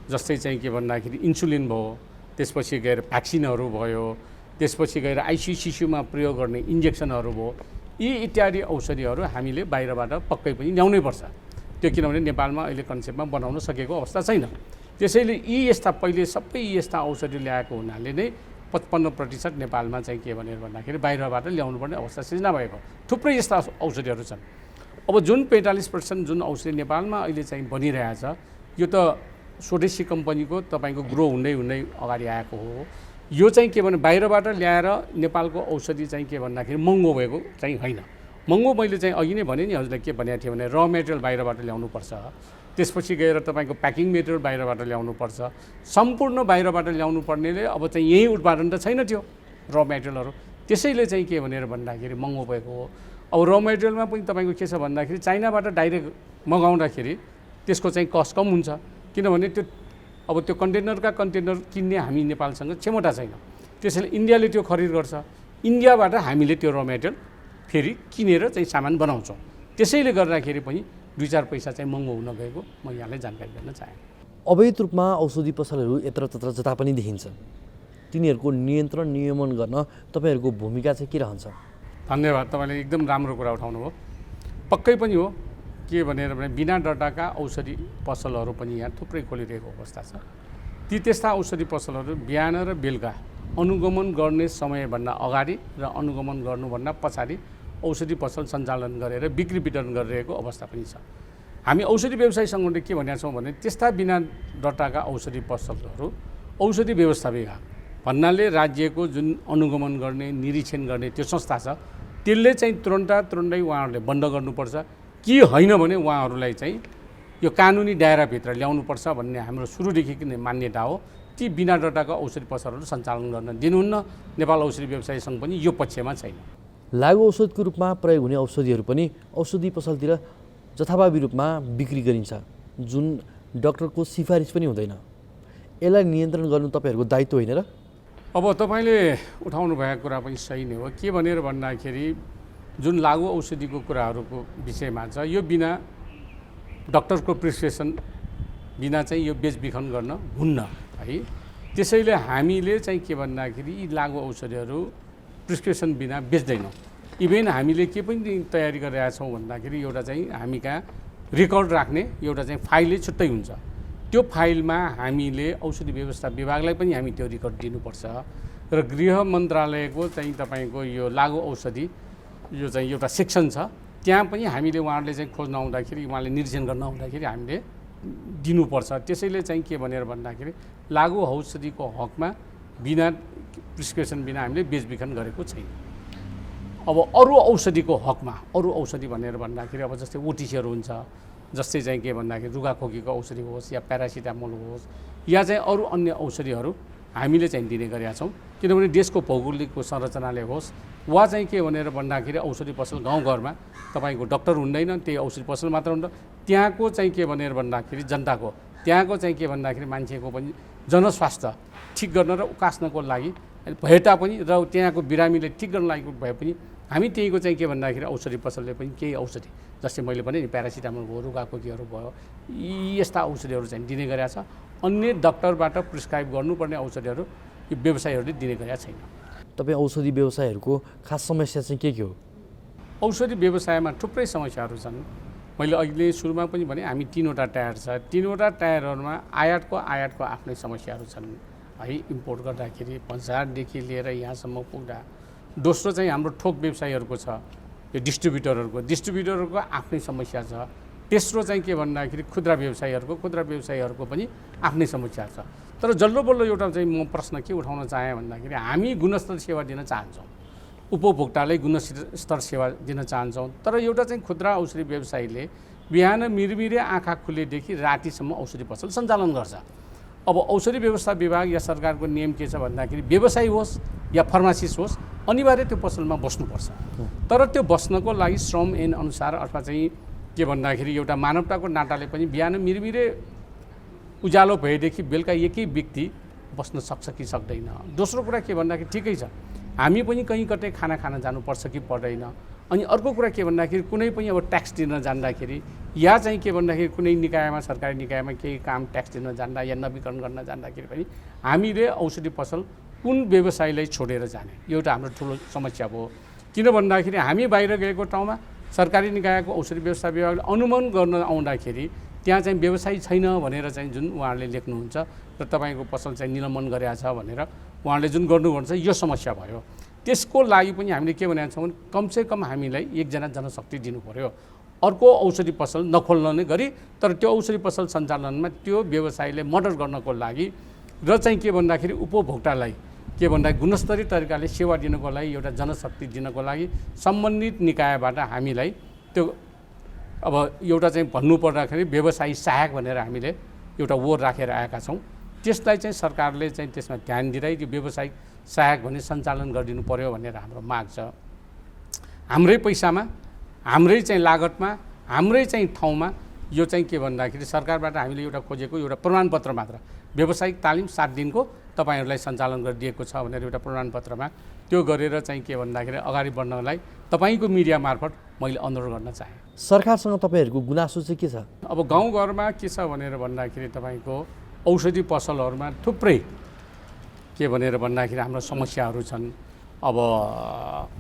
जस्तै चाहिँ के भन्दाखेरि इन्सुलिन भयो, त्यसपछि गएर भ्याक्सिनहरू भयो, त्यसपछि गएर आइसियु शिशुमा प्रयोग गर्ने इन्जेक्सनहरू भयो। यी इत्यादि औषधिहरू हामीले बाहिरबाट पक्कै पनि ल्याउनै पर्छ। त्यो किनभने नेपालमा अहिले कन्सेप्टमा बनाउन सकेको अवस्था छैन। त्यसैले पहिले सबै यस्ता औषधि ल्याएको हुनाले नै 55% नेपालमा चाहिँ के भनेर भन्दाखेरि बाहिरबाट ल्याउनुपर्ने अवस्था सृजना भएको थुप्रै यस्ता औषधिहरू छन्। अब जुन 45% जुन औषधि नेपालमा अहिले चाहिँ बनिरहेछ, यो त स्वदेशी कम्पनीको तपाईँको ग्रो हुँदै अगाडि आएको हो। यो चाहिँ के भने बाहिरबाट ल्याएर नेपालको औषधि चाहिँ के भन्दाखेरि महँगो भएको चाहिँ होइन। महँगो मैले चाहिँ अघि नै भने नि हजुरलाई के भनेको थिएँ भने र मेटेरियल बाहिरबाट ल्याउनुपर्छ, त्यसपछि गएर तपाईँको प्याकिङ मेटेरियल बाहिरबाट ल्याउनुपर्छ। सम्पूर्ण बाहिरबाट ल्याउनु पर्नेले अब चाहिँ यही उत्पादन त छैन त्यो र मेटेरियलहरू, त्यसैले चाहिँ के भनेर भन्दाखेरि महँगो भएको हो। अब र मेटेरियलमा पनि तपाईँको के छ भन्दाखेरि चाइनाबाट डाइरेक्ट मगाउँदाखेरि त्यसको चाहिँ कस्ट कम हुन्छ, किनभने त्यो कन्टेनर किन्ने हामी नेपालसँग क्षमता छैन। त्यसैले इन्डियाले त्यो खरिद गर्छ, इन्डियाबाट हामीले त्यो र मेटेरियल फेरि किनेर चाहिँ सामान बनाउँछौँ। त्यसैले गर्दाखेरि पनि 2-4 पैसा चाहिँ महँगो हुन गएको म यहाँलाई जानकारी गर्न चाहेँ। अवैध रूपमा औषधि पसलहरू यत्रतत्र जता पनि देखिन्छ, तिनीहरूको नियन्त्रण नियमन गर्न तपाईँहरूको भूमिका चाहिँ के रहन्छ? धन्यवाद, तपाईँले एकदम राम्रो कुरा उठाउनु भयो। पक्कै पनि हो, के भनेर भने बिना डटाका औषधि पसलहरू पनि यहाँ थुप्रै खोलिरहेको अवस्था छ। त्यस्ता औषधि पसलहरू बिहान र बेलुका अनुगमन गर्ने समयभन्दा अगाडि र अनुगमन गर्नुभन्दा पछाडि औषधि पसल सञ्चालन गरेर बिक्री वितरण गरिरहेको अवस्था पनि छ। हामी औषधि व्यवसाय सङ्गठनले के भनेका छौँ भने त्यस्ता बिना डटाका औषधि पसलहरू औषधि व्यवस्था विभाग भन्नाले राज्यको जुन अनुगमन गर्ने निरीक्षण गर्ने त्यो संस्था छ, त्यसले चाहिँ तुरन्तै उहाँहरूले बन्द गर्नुपर्छ कि होइन भने उहाँहरूलाई चाहिँ यो कानुनी दायराभित्र ल्याउनुपर्छ भन्ने हाम्रो सुरुदेखि नै मान्यता हो। ती बिना डटाका औषधि पसलहरू सञ्चालन गर्न दिनुहुन्न। नेपाल औषधि व्यवसाय सङ्घ पनि यो पक्षमा छैन। लागु औषधको रूपमा प्रयोग हुने औषधिहरू पनि औषधि पसलतिर जथाभावी रूपमा बिक्री गरिन्छ, जुन डाक्टरको सिफारिस पनि हुँदैन। यसलाई नियन्त्रण गर्नु तपाईँहरूको दायित्व होइन र? अब तपाईँले उठाउनु भएको कुरा पनि सही नै हो। के भनेर भन्दाखेरि जुन लागु औषधिको कुराहरूको विषयमा छ, यो बिना डाक्टरको प्रिस्क्रिप्सन बिना चाहिँ यो बेचबिखन गर्न हुन्न है। त्यसैले हामीले चाहिँ के भन्दाखेरि यी लागु औषधिहरू प्रिस्क्रिप्सन बिना बेच्दैनौँ। इभेन हामीले के पनि तयारी गरिरहेका छौँ भन्दाखेरि एउटा चाहिँ हामी कहाँ रेकर्ड राख्ने एउटा चाहिँ फाइलै छुट्टै हुन्छ। त्यो फाइलमा हामीले औषधि व्यवस्था विभागलाई पनि हामी त्यो रेकर्ड दिनुपर्छ र गृह मन्त्रालयको चाहिँ तपाईँको यो लागु औषधि यो चाहिँ एउटा सेक्सन छ, त्यहाँ पनि हामीले उहाँहरूले चाहिँ खोज्न आउँदाखेरि उहाँले निरीक्षण गर्न आउँदाखेरि हामीले दिनुपर्छ। त्यसैले चाहिँ के भनेर भन्दाखेरि लागु औषधिको हकमा बिना प्रिस्क्रिप्सन बिना हामीले बेचबिखन गरेको छैन। अब अरू औषधिको हकमा अरू औषधि भनेर भन्दाखेरि अब जस्तै ओटिसीहरू हुन्छ, जस्तै चाहिँ के भन्दाखेरि रुगाखोकीको औषधि होस् या प्यारासिटामोल होस् या चाहिँ अरू अन्य औषधिहरू हामीले चाहिँ दिने गरेका छौँ। किनभने देशको भौगोलिक संरचनाले होस् वा चाहिँ के भनेर भन्दाखेरि औषधि पसल गाउँघरमा तपाईँको डक्टर हुँदैन, त्यही औषधि पसल मात्र हुन्छ। त्यहाँको चाहिँ के भनेर भन्दाखेरि जनताको त्यहाँको चाहिँ के भन्दाखेरि मान्छेको पनि जनस्वास्थ्य ठिक गर्न र उकास्नको लागि भए तापनि र त्यहाँको बिरामीले ठिक गर्न लागि भए पनि हामी त्यहीको चाहिँ के भन्दाखेरि औषधि पसलले पनि केही औषधि जस्तै मैले भने नि प्यारासिटामोल भयो, रुगाखोकीहरू भयो, यी यस्ता औषधिहरू चाहिँ दिने गरेका छ। अन्य डक्टरबाट प्रिस्क्राइब गर्नुपर्ने औषधिहरू यो व्यवसायीहरूले दिने गरेका छैन। तपाईँ औषधि व्यवसायहरूको खास समस्या चाहिँ के हो? औषधि व्यवसायमा थुप्रै समस्याहरू छन्। मैले अहिले सुरुमा पनि भने हामी 3वटा टायर छ, 3वटा टायरहरूमा आयातको आफ्नै समस्याहरू छन् है। इम्पोर्ट गर्दाखेरि बजारदेखि लिएर यहाँसम्म पुग्दा। दोस्रो चाहिँ हाम्रो थोक व्यवसायीहरूको छ, यो डिस्ट्रिब्युटरहरूको आफ्नै समस्या छ। तेस्रो चाहिँ के भन्दाखेरि खुद्रा व्यवसायीहरूको पनि आफ्नै समस्या छ। तर जल्लो बल्लो एउटा चाहिँ म प्रश्न के उठाउन चाहेँ भन्दाखेरि हामी गुणस्तर सेवा दिन चाहन्छौँ, उपभोक्तालाई गुणस्तर सेवा दिन चाहन्छौँ। तर एउटा चाहिँ खुद्रा औषधि व्यवसायीले बिहान मिरमिरे आँखा खुलेदेखि रातिसम्म औषधि पसल सञ्चालन गर्छ। अब औषधि व्यवस्था विभाग या सरकारको नियम के छ भन्दाखेरि व्यवसायी होस् या फार्मासिस्ट होस् अनिवार्य त्यो पसलमा बस्नुपर्छ। तर त्यो बस्नको लागि श्रम ऐन अनुसार अथवा चाहिँ के भन्दाखेरि एउटा मानवताको नाताले पनि बिहान मिरमिरे उज्यालो भएदेखि बेलुका एकै व्यक्ति बस्न सक्छ कि सक्दैन। दोस्रो कुरा के भन्दाखेरि ठिकै छ, हामी पनि कहीँ कतै खाना खान जानुपर्छ कि पर्दैन। अनि अर्को कुरा के भन्दाखेरि कुनै पनि अब ट्याक्स दिन जाँदाखेरि या चाहिँ के भन्दाखेरि कुनै निकायमा सरकारी निकायमा केही काम ट्याक्स दिन जाँदा या नवीकरण गर्न जाँदाखेरि पनि हामीले औषधि पसल कुन व्यवसायीलाई छोडेर जाने एउटा हाम्रो ठुलो समस्या भयो। किन भन्दाखेरि हामी बाहिर गएको ठाउँमा सरकारी निकायको औषधि व्यवस्था विभागले अनुमोदन गर्न आउँदाखेरि त्यहाँ चाहिँ व्यवसायी छैन भनेर चाहिँ जुन उहाँहरूले लेख्नुहुन्छ र तपाईँको पसल चाहिँ निलम्बन गरेका छ भनेर उहाँहरूले जुन गर्नुहुन्छ यो समस्या भयो। त्यसको लागि पनि हामीले के भनेका छौँ भने कमसेकम हामीलाई एकजना जनशक्ति दिनु पर्यो, अर्को औषधि पसल नखोल्न नै गरी तर त्यो औषधि पसल सञ्चालनमा त्यो व्यवसायीले मद्दत गर्नको लागि र चाहिँ के भन्दाखेरि उपभोक्तालाई के भन्दाखेरि गुणस्तरीय तरिकाले सेवा दिनको लागि एउटा जनशक्ति दिनको लागि सम्बन्धित निकायबाट हामीलाई त्यो अब एउटा चाहिँ भन्नुपर्दाखेरि व्यवसायी सहायक भनेर हामीले एउटा वोर राखेर आएका छौँ। त्यसलाई चाहिँ सरकारले चाहिँ त्यसमा ध्यान दिँदै त्यो व्यवसायिक सहायक भने सञ्चालन गरिदिनु पर्यो भनेर हाम्रो माग छ। हाम्रै पैसामा, हाम्रै चाहिँ लागतमा, हाम्रै चाहिँ ठाउँमा यो चाहिँ के भन्दाखेरि सरकारबाट हामीले एउटा खोजेको एउटा प्रमाणपत्र मात्र व्यावसायिक तालिम 7 दिनको तपाईँहरूलाई सञ्चालन गरिदिएको छ भनेर एउटा प्रमाणपत्रमा त्यो गरेर चाहिँ के भन्दाखेरि अगाडि बढ्नलाई तपाईँको मिडिया मार्फत मैले अनुरोध गर्न चाहेँ। सरकारसँग तपाईँहरूको गुनासो चाहिँ के छ? अब गाउँघरमा के छ भनेर भन्दाखेरि तपाईँको औषधि पसलहरूमा थुप्रै के भनेर भन्दाखेरि हाम्रो समस्याहरू छन्। अब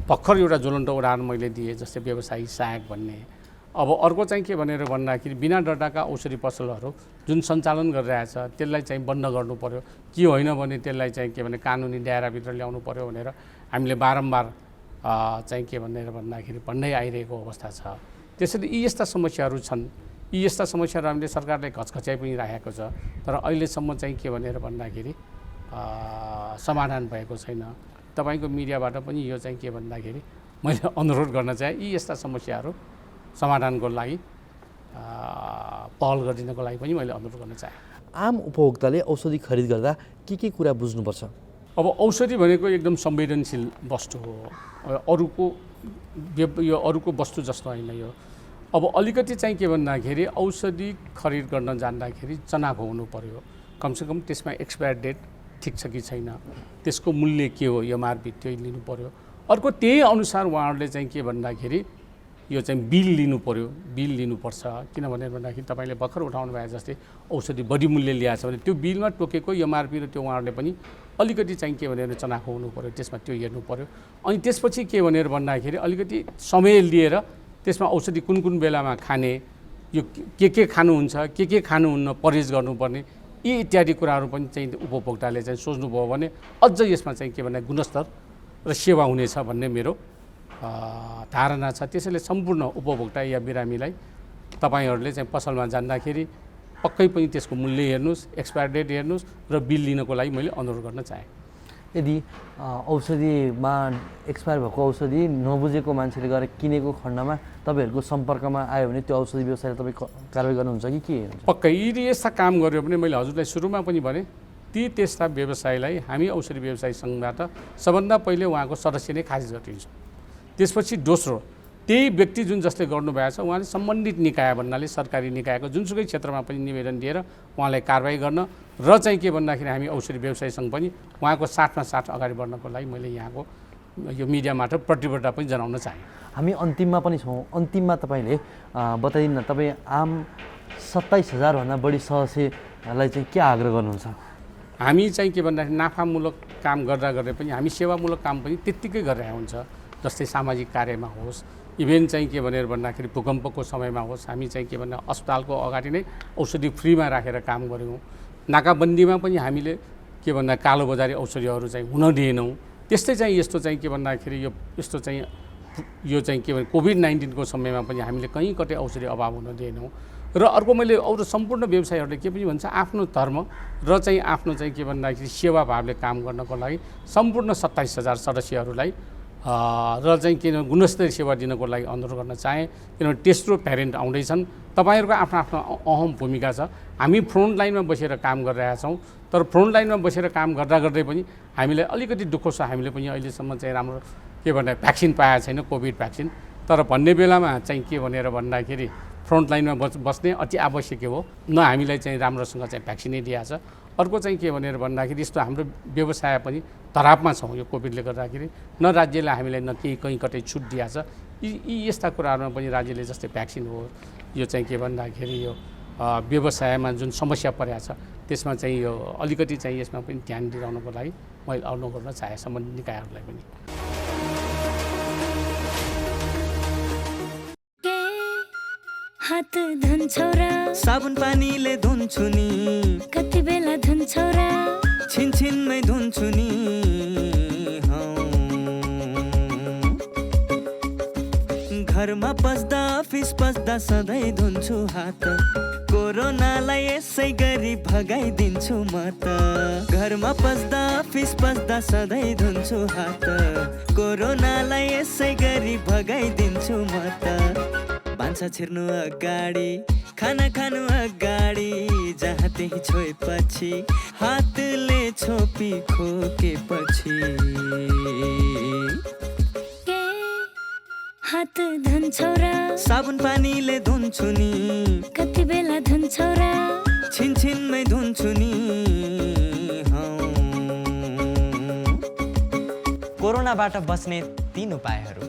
भर्खर एउटा ज्वलन्त उदाहरण मैले दिएँ जस्तै व्यवसायी सहायक भन्ने। अब अर्को चाहिँ के भनेर भन्दाखेरि बिना दर्ताका औषधि पसलहरू जुन सञ्चालन गरिरहेछ त्यसलाई चाहिँ बन्द गर्नु पर्यो कि होइन भने त्यसलाई चाहिँ के भने कानुनी दायराभित्र ल्याउनु पर्यो भनेर हामीले बारम्बार चाहिँ के भनेर भन्दाखेरि भन्दै आइरहेको अवस्था छ। त्यसैले यी यस्ता समस्याहरू छन्। यी यस्ता समस्याहरू हामीले सरकारले घचघच्याइ पनि राखेको छ तर अहिलेसम्म चाहिँ के भनेर भन्दाखेरि समाधान भएको छैन। तपाईँको मिडियाबाट पनि यो चाहिँ के भन्दाखेरि मैले अनुरोध गर्न चाहेँ यी यस्ता समस्याहरू समाधानको लागि पहल गरिदिनको लागि पनि मैले अनुरोध गर्न चाहेँ। आम उपभोक्ताले औषधि खरिद गर्दा के कुरा बुझ्नुपर्छ? अब औषधि भनेको एकदम संवेदनशील वस्तु हो, यो अरूको वस्तु जस्तो होइन यो। अब अलिकति चाहिँ के भन्दाखेरि औषधि खरिद गर्न जाँदाखेरि चनाखो हुनु पर्यो, कमसेकम त्यसमा एक्सपायर डेट ठिक छ कि छैन, त्यसको मूल्य के हो एमआरपी त्यो लिनु पर्यो। अर्को त्यही अनुसार उहाँहरूले चाहिँ के भन्दाखेरि यो चाहिँ बिल लिनुपर्छ। किनभने भन्दाखेरि तपाईँले भर्खर उठाउनु भए जस्तै औषधि बढी मूल्य ल्याएको छ भने त्यो बिलमा तोकेको एमआरपी र त्यो उहाँहरूले पनि अलिकति चाहिँ के भनेर चनाखो हुनु पऱ्यो, त्यसमा त्यो हेर्नु पऱ्यो। अनि त्यसपछि के भनेर भन्दाखेरि अलिकति समय लिएर त्यसमा औषधि कुन कुन बेलामा खाने, यो के खानुहुन्छ, के खानुहुन्न, परहेज गर्नुपर्ने, यी इत्यादि कुराहरू पनि चाहिँ उपभोक्ताले चाहिँ सोच्नुभयो भने अझ यसमा चाहिँ के भने गुणस्तर र सेवा हुनेछ भन्ने मेरो धारणा छ। त्यसैले सम्पूर्ण उपभोक्ता या बिरामीलाई तपाईहरूले चाहिँ पसलमा जाँदाखेरि पक्कै पनि त्यसको मूल्य हेर्नुहोस्, एक्सपायर डेट हेर्नुहोस् र बिल लिनको लागि मैले अनुरोध गर्न चाहेँ। यदि औषधिमा एक्सपायर भएको औषधि नबुझेको मान्छेले गएर किनेको खण्डमा तपाईँहरूको सम्पर्कमा आयो भने त्यो औषधि व्यवसायले तपाईँ कारवाही गर्नुहुन्छ कि के हुन्छ? पक्कै यदि यस्ता काम गर्यो भने मैले हजुरलाई सुरुमा पनि भने त्यस्ता व्यवसायलाई हामी औषधि व्यवसायी सङ्घबाट सबभन्दा पहिले उहाँको सदस्य नै खारिज गरिदिन्छौँ। त्यसपछि दोस्रो त्यही व्यक्ति जुन जसले गर्नुभएको छ उहाँले सम्बन्धित निकाय भन्नाले सरकारी निकायको जुनसुकै क्षेत्रमा पनि निवेदन दिएर उहाँलाई कारवाही गर्न र चाहिँ के भन्दाखेरि हामी औषधि व्यवसायी सङ्घ पनि उहाँको साथमा साथ अगाडि बढ्नको लागि मैले यहाँको यो मिडिया मार्फत प्रतिबद्धता पनि जनाउन चाहेँ। हामी अन्तिममा पनि छौँ। अन्तिममा तपाईँले बताइदिनु न, तपाईँ आम 27,000 भन्दा बढी सदस्यलाई चाहिँ के आग्रह गर्नुहुन्छ? हामी चाहिँ के भन्दाखेरि नाफामूलक काम गर्दा गर्दै पनि हामी सेवामूलक काम पनि त्यत्तिकै गरिरहेको हुन्छ। जस्तै सामाजिक कार्यमा होस्, इभेन चाहिँ के भनेर भन्दाखेरि भूकम्पको समयमा होस्, हामी चाहिँ के भन्दा अस्पतालको अगाडि नै औषधि फ्रीमा राखेर काम गऱ्यौँ। नाकाबन्दीमा पनि हामीले के भन्दा कालोबजारी औषधिहरू चाहिँ हुन दिएनौँ। त्यस्तै चाहिँ यस्तो चाहिँ के भन्दाखेरि यस्तो चाहिँ के भने कोभिड-19को समयमा पनि हामीले कहीँ कतै औषधि अभाव हुन दिएनौँ। र अर्को मैले अरू सम्पूर्ण व्यवसायीहरूले के पनि भन्छ, आफ्नो धर्म र चाहिँ आफ्नो चाहिँ के भन्दाखेरि सेवा भावले काम गर्नको लागि सम्पूर्ण 27,000 सदस्यहरूलाई र चाहिँ किन गुणस्तरीय सेवा दिनको लागि अनुरोध गर्न चाहेँ। किनभने तेस्रो भ्यारिएन्ट आउँदैछन्, तपाईँहरूको आफ्नो आफ्नो अहम भूमिका छ। हामी फ्रन्ट लाइनमा बसेर काम गरिरहेका छौँ, तर फ्रन्ट लाइनमा बसेर काम गर्दा गर्दै पनि हामीलाई अलिकति दुःख छ। हामीले पनि अहिलेसम्म चाहिँ राम्रो के भन्दा भ्याक्सिन पाएको छैन, कोभिड भ्याक्सिन। तर भन्ने बेलामा चाहिँ के भनेर भन्दाखेरि फ्रन्ट लाइनमा बस्ने अति आवश्यक हो। न हामीलाई चाहिँ राम्रोसँग चाहिँ भ्याक्सिनै दिएको छ। अर्को चाहिँ के भनेर भन्दाखेरि यस्तो हाम्रो व्यवसाय पनि धरापमा छौँ यो कोभिडले गर्दाखेरि। न राज्यले हामीलाई न केही कहीँ कतै छुट दिएको छ। यी यस्ता कुराहरूमा पनि राज्यले जस्तै भ्याक्सिन हो, यो चाहिँ के भन्दाखेरि यो व्यवसायमा जुन समस्या परेको छ त्यसमा चाहिँ यो अलिकति चाहिँ यसमा पनि ध्यान दिलाउनको लागि मैले अनुरोध गर्न चाहे सम्बन्धित निकायहरूलाई पनि। हात धुन्छौ र साबुन पानीले धुन्छु नि, कति बेला धुन्छौ र छिनछिनमै धुन्छु नि। घरमा पस्दा अफिस पस्दा सधैँ धुन्छु हात, कोरोनालाई यसै गरी भगाइदिन्छु म त। घरमा पस्दा अफिस पस्दा सधैँ धुन्छु हात, कोरोनालाई यसै गरी भगाइदिन्छु म त। भान्सा छिर्नु अगाडि, खाना खानु अगाडि, जहाँ त्यही छोएपछि हातले छोपी खोकेपछि। हात धुन्छौ र साबुन पानीले धुन्छु नि, कति बेला धुन्छौ र छिनछिनमै धुन्छु नि। कोरोनाबाट बच्ने 3 उपायहरू: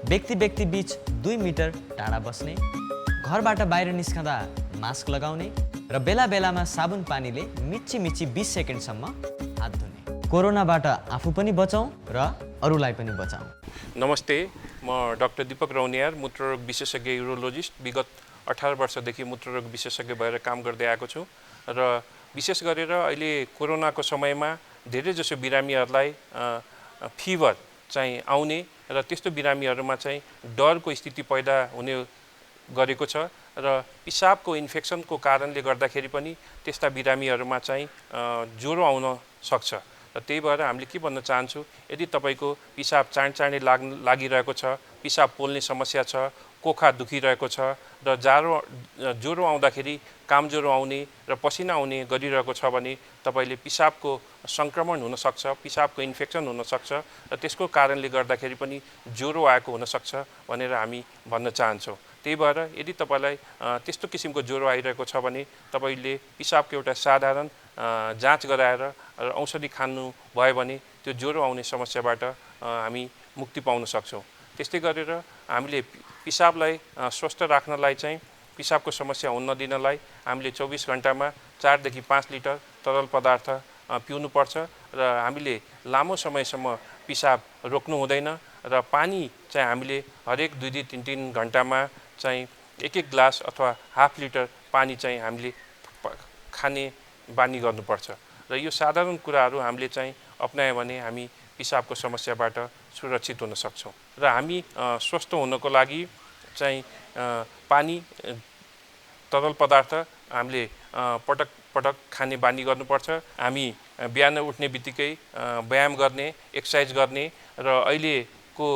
व्यक्ति व्यक्ति बीच 2 मिटर टाढा बस्ने, घरबाट बाहिर निस्कँदा मास्क लगाउने र बेला बेलामा साबुन पानीले मिच्ची 20 सेकेन्डसम्म हात धुने। कोरोनाबाट आफू पनि बचाउँ र अरूलाई पनि बचाउँ। नमस्ते, म डाक्टर दीपक रौनियार, मूत्ररोग विशेषज्ञ युरोलोजिस्ट। विगत 18 वर्षदेखि मूत्ररोग विशेषज्ञ भएर काम गर्दै आएको छु र विशेष गरेर अहिले कोरोनाको समयमा धेरैजसो बिरामीहरूलाई फिभर चाहिँ आउने र त्यस्तो बिरामीहरूमा चाहिँ डरको स्थिति पैदा हुने गरेको छ र पिसाबको इन्फेक्सनको कारणले गर्दाखेरि पनि त्यस्ता बिरामीहरूमा चाहिँ ज्वरो आउन सक्छ। र त्यही भएर हामीले के भन्न चाहन्छु, यदि तपाईँको पिसाब चाँडै लागिरहेको छ, पिसाब पोल्ने समस्या छ, कोखा दुखिरहेको छ र ज्वरो आउँदाखेरि कामज्वरो आउने र पसिना आउने गरिरहेको छ भने तपाईँले पिसाबको सङ्क्रमण हुनसक्छ, पिसाबको इन्फेक्सन हुनसक्छ र त्यसको कारणले गर्दाखेरि पनि ज्वरो आएको हुनसक्छ भनेर हामी भन्न चाहन्छौँ। त्यही भएर यदि तपाईँलाई त्यस्तो किसिमको ज्वरो आइरहेको छ भने तपाईँले पिसाबको एउटा साधारण जाँच गराएर र औषधि खानु भयो भने त्यो ज्वरो आउने समस्याबाट हामी मुक्ति पाउन सक्छौँ। त्यस्तै गरेर हामीले पिसाबलाई स्वस्थ राख्नलाई चाहिँ पिसाबको समस्या हुन नदिनलाई हामीले 24 घण्टामा 4 देखि 5 लिटर तरल पदार्थ पिउनुपर्छ र हामीले लामो समयसम्म पिसाब रोक्नु हुँदैन र पानी चाहिँ हामीले हरेक 2-3 घन्टामा चाहिँ 1 ग्लास अथवा हाफ लिटर पानी चाहिँ हामीले खाने बानी गर्नुपर्छ र यो साधारण कुराहरू हामीले चाहिँ अपनायो भने हामी पिसाबको समस्याबाट सुरक्षित हुन सक्छौँ र हामी स्वस्थ हुनको लागि चाहिँ पानी तरल पदार्थ हामीले पटक पटक खाने बानी गर्नुपर्छ। हामी बिहान उठ्ने बित्तिकै व्यायाम गर्ने, एक्सर्साइज गर्ने र अहिलेको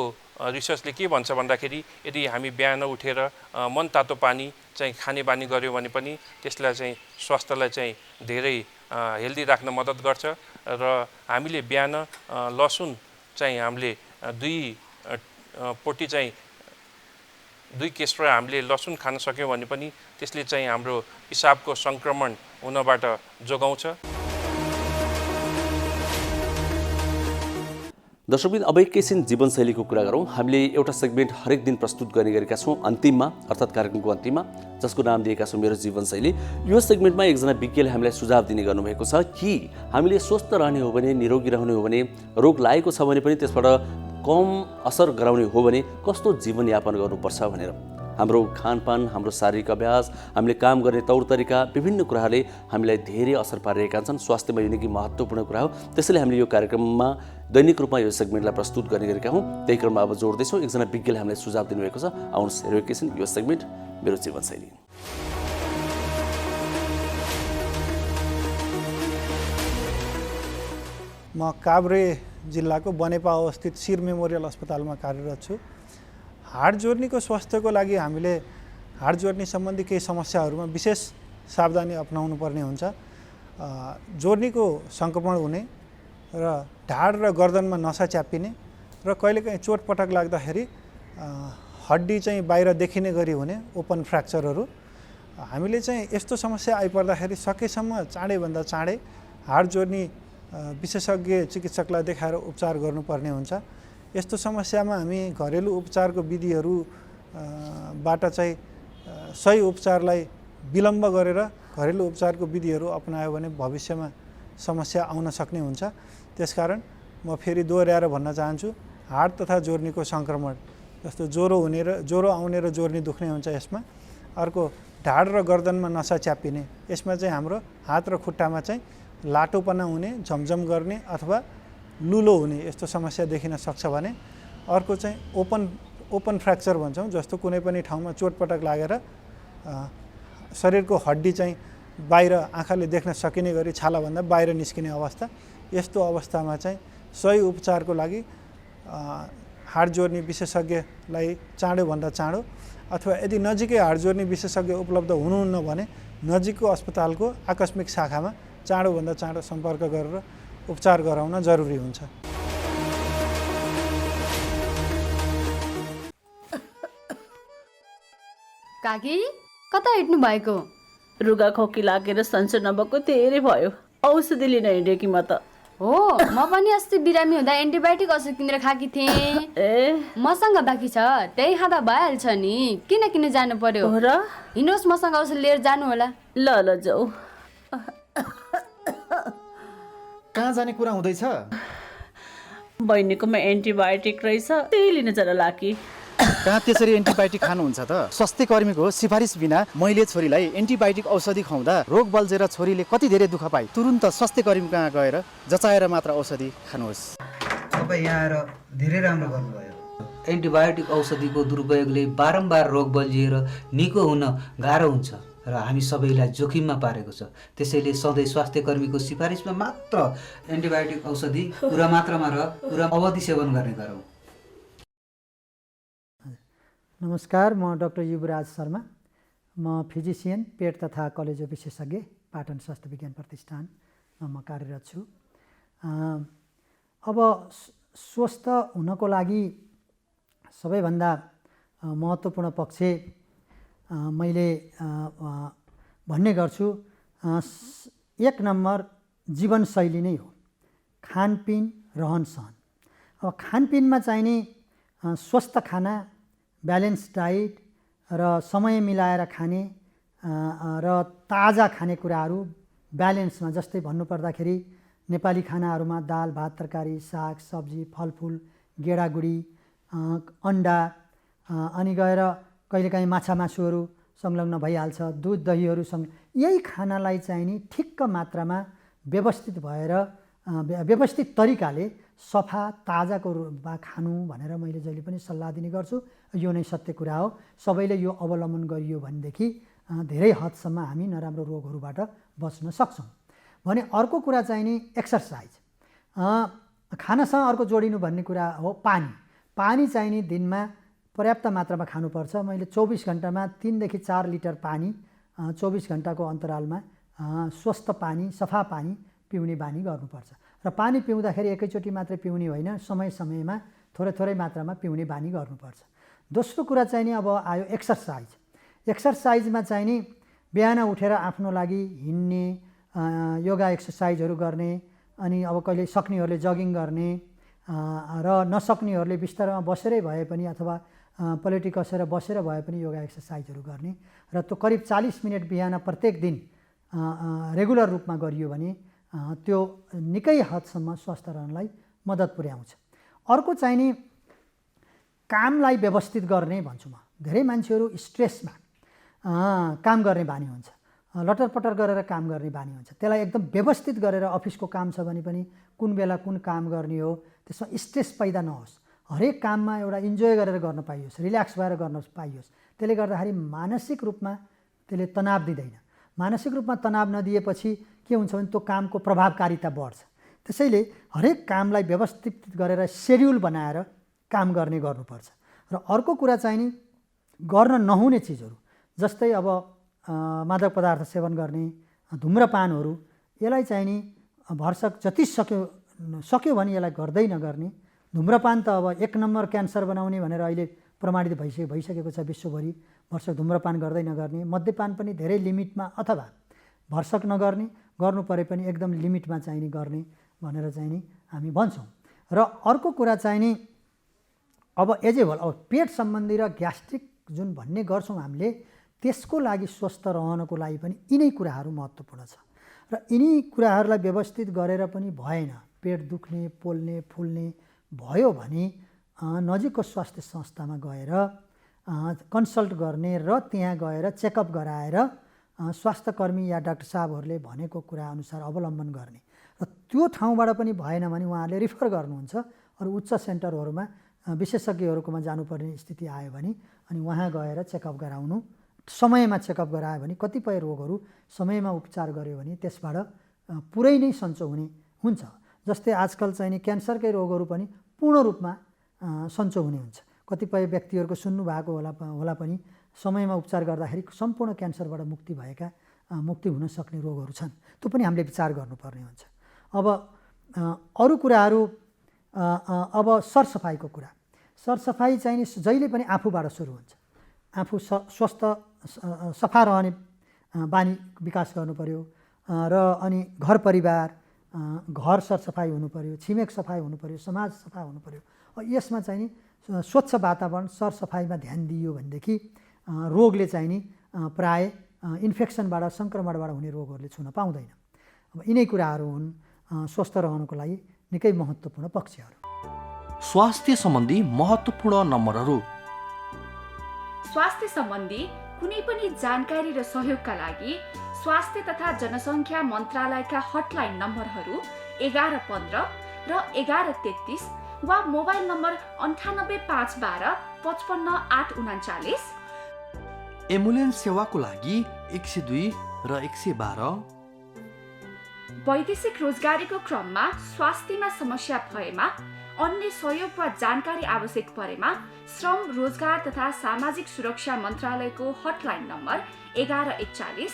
रिसर्चले के भन्छ भन्दाखेरि यदि हामी बिहान उठेर मन तातो पानी चाहिँ खाने बानी गर्यो भने पनि त्यसलाई चाहिँ स्वास्थ्यलाई चाहिँ धेरै हेल्दी राख्न मद्दत गर्छ र हामीले बिहान लसुन चाहिँ हामीले 2 पोटी चाहिँ 2 केस्रो हामीले लसुन खान सक्यौँ भने पनि त्यसले चाहिँ हाम्रो पिसाबको सङ्क्रमण हुनबाट जोगाउँछ। दर्शकबिन अब एकैछिन जीवनशैलीको कुरा गरौँ। हामीले एउटा सेगमेन्ट हरेक दिन प्रस्तुत गर्ने गरेका छौँ अन्तिममा, अर्थात् कार्यक्रमको अन्तिममा, जसको नाम दिएका छौँ मेरो जीवनशैली। यो सेगमेन्टमा एकजना विज्ञले हामीलाई सुझाव दिने गर्नुभएको छ कि हामीले स्वस्थ रहने हो भने, निरोगी रहने हो भने, रोग लागेको छ भने पनि त्यसबाट कम असर गराउने हो भने कस्तो जीवनयापन गर्नुपर्छ भनेर। हाम्रो खानपान, हाम्रो शारीरिक अभ्यास, हामीले काम गर्ने तौर तरिका, विभिन्न कुराहरूले हामीलाई धेरै असर पारिरहेका छन्। स्वास्थ्यमा यो निकै महत्त्वपूर्ण कुरा हो। त्यसैले हामीले यो कार्यक्रममा दैनिक रूपमा यो सेगमेन्टलाई प्रस्तुत गर्ने गरेका हौँ। त्यही क्रममा अब जोड्दैछौँ। एकजना विज्ञले हामीलाई सुझाव दिनुभएको छ। आउनुहोस् हेरौँ एकैछिन यो सेगमेन्ट मेरो जीवनशैली। म काभ्रे जिल्लाको बनेपा अवस्थित शिर मेमोरियल अस्पतालमा कार्यरत छु। हाड जोर्नीको स्वास्थ्यको लागि हामीले हाड जोर्नी सम्बन्धी केही समस्याहरूमा विशेष सावधानी अपनाउनु पर्ने हुन्छ। जोर्नीको सङ्क्रमण हुने र ढाड र गर्दनमा नसा च्यापिने र कहिलेकाहीँ चोटपटक लाग्दाखेरि हड्डी चाहिँ बाहिर देखिने गरी हुने ओपन फ्र्याक्चरहरू। हामीले चाहिँ यस्तो समस्या आइपर्दाखेरि सकेसम्म चाँडैभन्दा चाँडै हाड जोर्नी विशेषज्ञ चिकित्सकलाई देखाएर उपचार गर्नुपर्ने हुन्छ। यस्तो समस्यामा हामी घरेलु उपचारको विधिहरूबाट चाहिँ सही उपचारलाई विलम्ब गरेर घरेलु उपचारको विधिहरू अपनायो भने भविष्यमा समस्या आउन सक्ने हुन्छ। त्यसकारण म फेरि दोहोऱ्याएर भन्न चाहन्छु, हाड तथा जोर्नीको सङ्क्रमण जस्तो ज्वरो आउने र जोर्नी दुख्ने हुन्छ यसमा। अर्को ढाड र गर्दनमा नसा च्यापिने, यसमा चाहिँ हाम्रो हात र खुट्टामा चाहिँ लाटोपना हुने, झमझम गर्ने अथवा लुलो हुने यस्तो समस्या देखिन सक्छ भने। अर्को चाहिँ ओपन फ्र्याक्चर भन्छौँ, जस्तो कुनै पनि ठाउँमा चोटपटक लागेर शरीरको हड्डी चाहिँ बाहिर आँखाले देख्न सकिने गरी छालाभन्दा बाहिर निस्किने अवस्था। यस्तो अवस्थामा चाहिँ सही उपचारको लागि हाड जोर्नी विशेषज्ञलाई चाँडोभन्दा चाँडो अथवा यदि नजिकै हाड जोर्नी विशेषज्ञ उपलब्ध हुनुहुन्न भने नजिकको अस्पतालको आकस्मिक शाखामा चाँडोभन्दा चाँडो सम्पर्क गरेर उपचार गराउन जरुरी हुन्छ। काकी कता हिँड्नु भएको? रुगा खोकी लागेर सन्चो नभएको धेरै भयो। औषधि लिन हिँडेकी म त। हो, म पनि अस्ति बिरामी हुँदा एन्टिबायोटिक औषध किनेर खाकी थिएँ। मसँग बाँकी छ, त्यही खाँदा भइहाल्छ नि, किन जानु पर्यो र? हिँड्नुहोस्, मसँग औषध लिएर जानु होला। ल जाऊ। कहाँ जाने कुरा हुँदैछ? बहिनीकोमा एन्टिबायोटिक रहेछ, त्यही लिन जान लागी। कहाँ त्यसरी एन्टिबायोटिक खानुहुन्छ त? स्वास्थ्य कर्मीको सिफारिस बिना मैले छोरीलाई एन्टिबायोटिक औषधि खुवाउँदा रोग बल्झेर छोरीले कति धेरै दुःख पाए। तुरुन्त स्वास्थ्य कर्मी कहाँ गएर जचाएर मात्र औषधि खानुहोस्। तपाईँ यहाँ आएर धेरै राम्रो गर्नुभयो। एन्टिबायोटिक औषधिको दुरुपयोगले बारम्बार रोग बल्झिएर निको हुन गाह्रो हुन्छ र हामी सबैलाई जोखिममा पारेको छ। त्यसैले सधैँ स्वास्थ्य कर्मीको सिफारिसमा मात्र एन्टिबायोटिक औषधि पुरा मात्रामा र पुरा अवधि सेवन गर्ने गरौँ। नमस्कार, म डाक्टर युवराज शर्मा। म फिजिसियन, पेट तथा कलेजो विशेषज्ञ, पाटन स्वास्थ्य विज्ञान प्रतिष्ठानमा म कार्यरत छु। अब स्वस्थ हुनको लागि सबैभन्दा महत्त्वपूर्ण पक्ष मैले भन्ने गर्छु, 1 नम्बर जीवनशैली नै हो। खानपिन, रहनसहन। अब खानपिनमा चाहिने स्वस्थ खाना, ब्यालेन्स डाइट र समय मिलाएर खाने र ताजा खानेकुराहरू ब्यालेन्समा, जस्तै भन्नुपर्दाखेरि नेपाली खानाहरूमा दाल भात तरकारी साग सब्जी फलफुल गेडागुडी अन्डा अनि गएर कहिलेकाहीँ माछा मासुहरू संलग्न भइहाल्छ, दुध दहीहरू यही खानालाई चाहिँ नि ठिक्क मात्रामा व्यवस्थित भएर व्यवस्थित तरिकाले सफा ताजाको रूपमा खानु भनेर मैले जहिले पनि सल्लाह दिने गर्छु। यो नै सत्य कुरा हो। सबैले यो अवलम्बन गरियो भनेदेखि धेरै हदसम्म हामी नराम्रो रोगहरूबाट बच्न सक्छौँ। भने अर्को कुरा चाहिँ नि एक्सर्साइज, खानासँग अर्को जोडिनु भन्ने कुरा हो पानी। पानी चाहिँ नि दिनमा पर्याप्त मात्रामा खानुपर्छ। मैले 24 घन्टामा 3 देखि 4 लिटर पानी 24 घन्टाको अन्तरालमा स्वस्थ पानी सफा पानी पिउने बानी गर्नुपर्छ। र पानी पिउँदाखेरि एकैचोटि मात्रै पिउने होइन, समय समयमा थोरै थोरै मात्रामा पिउने बानी गर्नुपर्छ। दोस्रो कुरा चाहिँ नि अब आयो एक्सर्साइज। एक्सर्साइजमा चाहिँ नि बिहान उठेर आफ्नो लागि हिँड्ने, योगा एक्सर्साइजहरू गर्ने, अनि अब कहिले सक्नेहरूले जगिङ गर्ने र नसक्नेहरूले बिस्तारमा बसेरै भए पनि अथवा पलेटी कसेर बसेर भए पनि योगा एक्सर्साइजहरू गर्ने र त्यो करिब 40 मिनट बिहान प्रत्येक दिन रेगुलर रूपमा गरियो भने त्यो निकै हदसम्म स्वस्थ रहनलाई मद्दत पुर्याउँछ। अर्को चाहिँ नि कामलाई व्यवस्थित गर्ने भन्छु म। धेरै मान्छेहरू स्ट्रेसमा काम गर्ने बानी हुन्छ, लटरपटर गरेर काम गर्ने बानी हुन्छ। त्यसलाई एकदम व्यवस्थित गरेर अफिसको काम छ भने पनि कुन बेला कुन काम गर्ने हो, त्यसमा स्ट्रेस पैदा नहोस्, हरेक काममा एउटा इन्जोय गरेर गर्न पाइयोस्, रिल्याक्स भएर गर्न पाइयोस्। त्यसले गर्दाखेरि मानसिक रूपमा त्यसले तनाव दिँदैन। मानसिक रूपमा तनाव नदिएपछि के हुन्छ भने त्यो कामको प्रभावकारिता बढ्छ। त्यसैले हरेक कामलाई व्यवस्थित गरेर सेड्युल बनाएर काम गर्ने गर्नुपर्छ। र अर्को कुरा चाहिँ नि गर्न नहुने चिजहरू जस्तै अब मादक पदार्थ सेवन गर्ने, धुम्रपानहरू, यसलाई चाहिँ नि भरसक जति सक्यो भने यसलाई गर्दै नगर्ने। धुम्रपान त अब 1 नम्बर क्यान्सर बनाउने भनेर अहिले प्रमाणित भइसकेको छ विश्वभरि। भरसक धुम्रपान गर्दै नगर्ने, मद्यपान पनि धेरै लिमिटमा अथवा भरसक नगर्ने, गर्नु परे पनि एकदम लिमिटमा चाहिँ नि गर्ने भनेर चाहिँ नि हामी भन्छौँ। र अर्को कुरा चाहिँ नि अब एजेबल अब पेट सम्बन्धी र ग्यास्ट्रिक जुन भन्ने गर्छौँ हामीले, त्यसको लागि स्वस्थ रहनको लागि पनि यिनै कुराहरू महत्त्वपूर्ण छ। र यिनी कुराहरूलाई व्यवस्थित गरेर पनि भएन, पेट दुख्ने पोल्ने फुल्ने भयो भने नजिकको स्वास्थ्य संस्थामा गएर कन्सल्ट गर्ने र त्यहाँ गएर चेकअप गराएर स्वास्थ्यकर्मी या डाक्टर साहबहरूले भनेको कुरा अनुसार अवलम्बन गर्ने। र त्यो ठाउँबाट पनि भएन भने उहाँहरूले रिफर गर्नुहुन्छ अरू उच्च सेन्टरहरूमा, विशेषज्ञहरूकोमा जानुपर्ने स्थिति आयो भने अनि वहाँ गएर चेकअप गराउनु। समयमा चेकअप गरायो भने कतिपय रोगहरू समयमा उपचार गर्यो भने त्यसबाट पुरै नै सन्चो हुने हुन्छ। जस्तै आजकल चाहिँ नि क्यान्सरकै रोगहरू पनि पूर्ण रूपमा सन्चो हुने हुन्छ। कतिपय व्यक्तिहरूको सुन्नुभएको होला पनि समयमा उपचार गर्दाखेरि सम्पूर्ण क्यान्सरबाट मुक्ति हुन सक्ने रोगहरू छन्। त्यो पनि हामीले विचार गर्नुपर्ने हुन्छ। अब अरू कुराहरू, अब सरसफाइको कुरा। सरसफाइ चाहिँ नि जहिले पनि आफूबाट सुरु हुन्छ। आफू स्वस्थ सफा रहने बानी विकास गर्नु पर्यो र अनि घर परिवार, घर सरसफाइ हुनु पर्यो, छिमेक सफाइ हुनु पर्यो, समाज सफा हुनु पर्यो। यसमा चाहिँ नि स्वच्छ वातावरण सरसफाइमा ध्यान दिइयो भनेदेखि रोगले चाहिँ नि प्राय इन्फेक्सनबाट सङ्क्रमणबाट हुने रोगहरूले छुन पाउँदैन। अब यिनै कुराहरू हुन् स्वस्थ रहनको लागि निकै महत्त्वपूर्ण पक्षहरू। स्वास्थ्य सम्बन्धी महत्त्वपूर्ण नम्बरहरू। स्वास्थ्य सम्बन्धी कुनै पनि जानकारी र सहयोगका लागि स्वास्थ्य तथा जनसङ्ख्या मन्त्रालयका हटलाइन नम्बरहरू 1115 र 1133 वा मोबाइल नम्बर 98512 55839। एम्बुलेन्स सेवाको लागि 102 र 112। वैदेशिक रोजगारीको क्रममा स्वास्थ्यमा समस्या भएमा, अन्य सहयोग वा जानकारी आवश्यक परेमा श्रम रोजगार तथा सामाजिक सुरक्षा मन्त्रालयको हटलाइन नम्बर 1141।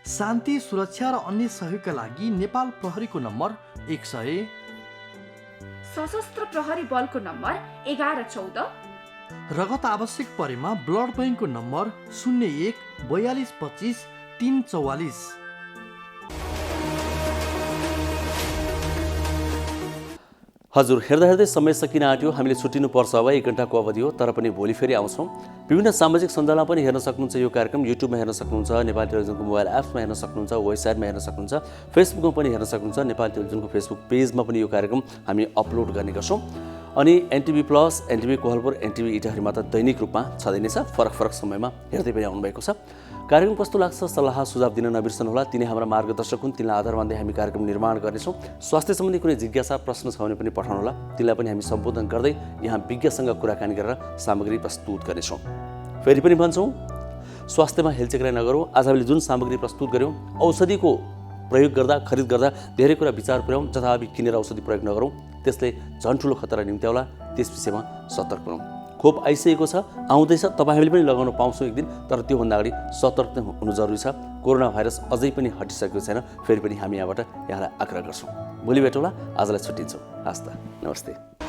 शान्ति सुरक्षा र अन्य सहयोगका लागि नेपाल प्रहरीको नम्बर 100। सशस्त्र प्रहरी बलको नम्बर 1114। रगत आवश्यक परेमा ब्लड बैंकको नम्बर 01 42 25 344। हजुर, हेर्दा हेर्दै समय सकिन आँट्यो। हामीले छुट्टिनुपर्छ अब, 1 घन्टाको अवधि हो, तर पनि भोलि फेरि आउँछौँ। विभिन्न सामाजिक सञ्जालमा पनि हेर्न सक्नुहुन्छ यो कार्यक्रम। युट्युबमा हेर्न सक्नुहुन्छ, नेपाली टेलिभिजनको मोबाइल एप्समा हेर्न सक्नुहुन्छ, वेबसाइटमा हेर्न सक्नुहुन्छ, फेसबुकमा पनि हेर्न सक्नुहुन्छ। नेपाली टेलिभिजनको फेसबुक पेजमा पनि यो कार्यक्रम हामी अपलोड गर्ने गर्छौँ। अनि NTV plus, NTV Kohalpur, NTV इटाहरीमा त दैनिक रूपमा छँदै नै छ, फरक फरक समयमा हेर्दै पनि आउनुभएको छ। कार्यक्रम कस्तो लाग्छ सल्लाह सुझाव दिन नबिर्सनुहोला। तिनै हाम्रा मार्गदर्शक हुन्, तिनलाई आधार मान्दै हामी कार्यक्रम निर्माण गर्नेछौँ। स्वास्थ्य सम्बन्धी कुनै जिज्ञासा प्रश्न छ भने पनि पठाउनुहोला, तिनलाई पनि हामी सम्बोधन गर्दै यहाँ विज्ञसँग कुराकानी गरेर सामग्री प्रस्तुत गर्नेछौँ। फेरि पनि भन्छौँ, स्वास्थ्यमा हेलचेक्राइ नगरौँ। आज हामीले जुन सामग्री प्रस्तुत गऱ्यौँ, औषधिको प्रयोग गर्दा, खरिद गर्दा धेरै कुरा विचार पुर्याउँ। जथाभावी किनेर औषधि प्रयोग नगरौँ, त्यसले झन् ठुलो खतरा निम्त्याउला। त्यस विषयमा सतर्क रहौँ। खोप आइसकेको छ, आउँदैछ, तपाईँ हामीले पनि लगाउन पाउँछौँ एक दिन, तर त्योभन्दा अगाडि सतर्क हुनु जरुरी छ। कोरोना भाइरस अझै पनि हटिसकेको छैन। फेरि पनि हामी यहाँबाट यहाँलाई आग्रह गर्छौँ। भोलि भेटौँला। आजलाई छुट्टिन्छौँ। हस् त, नमस्ते।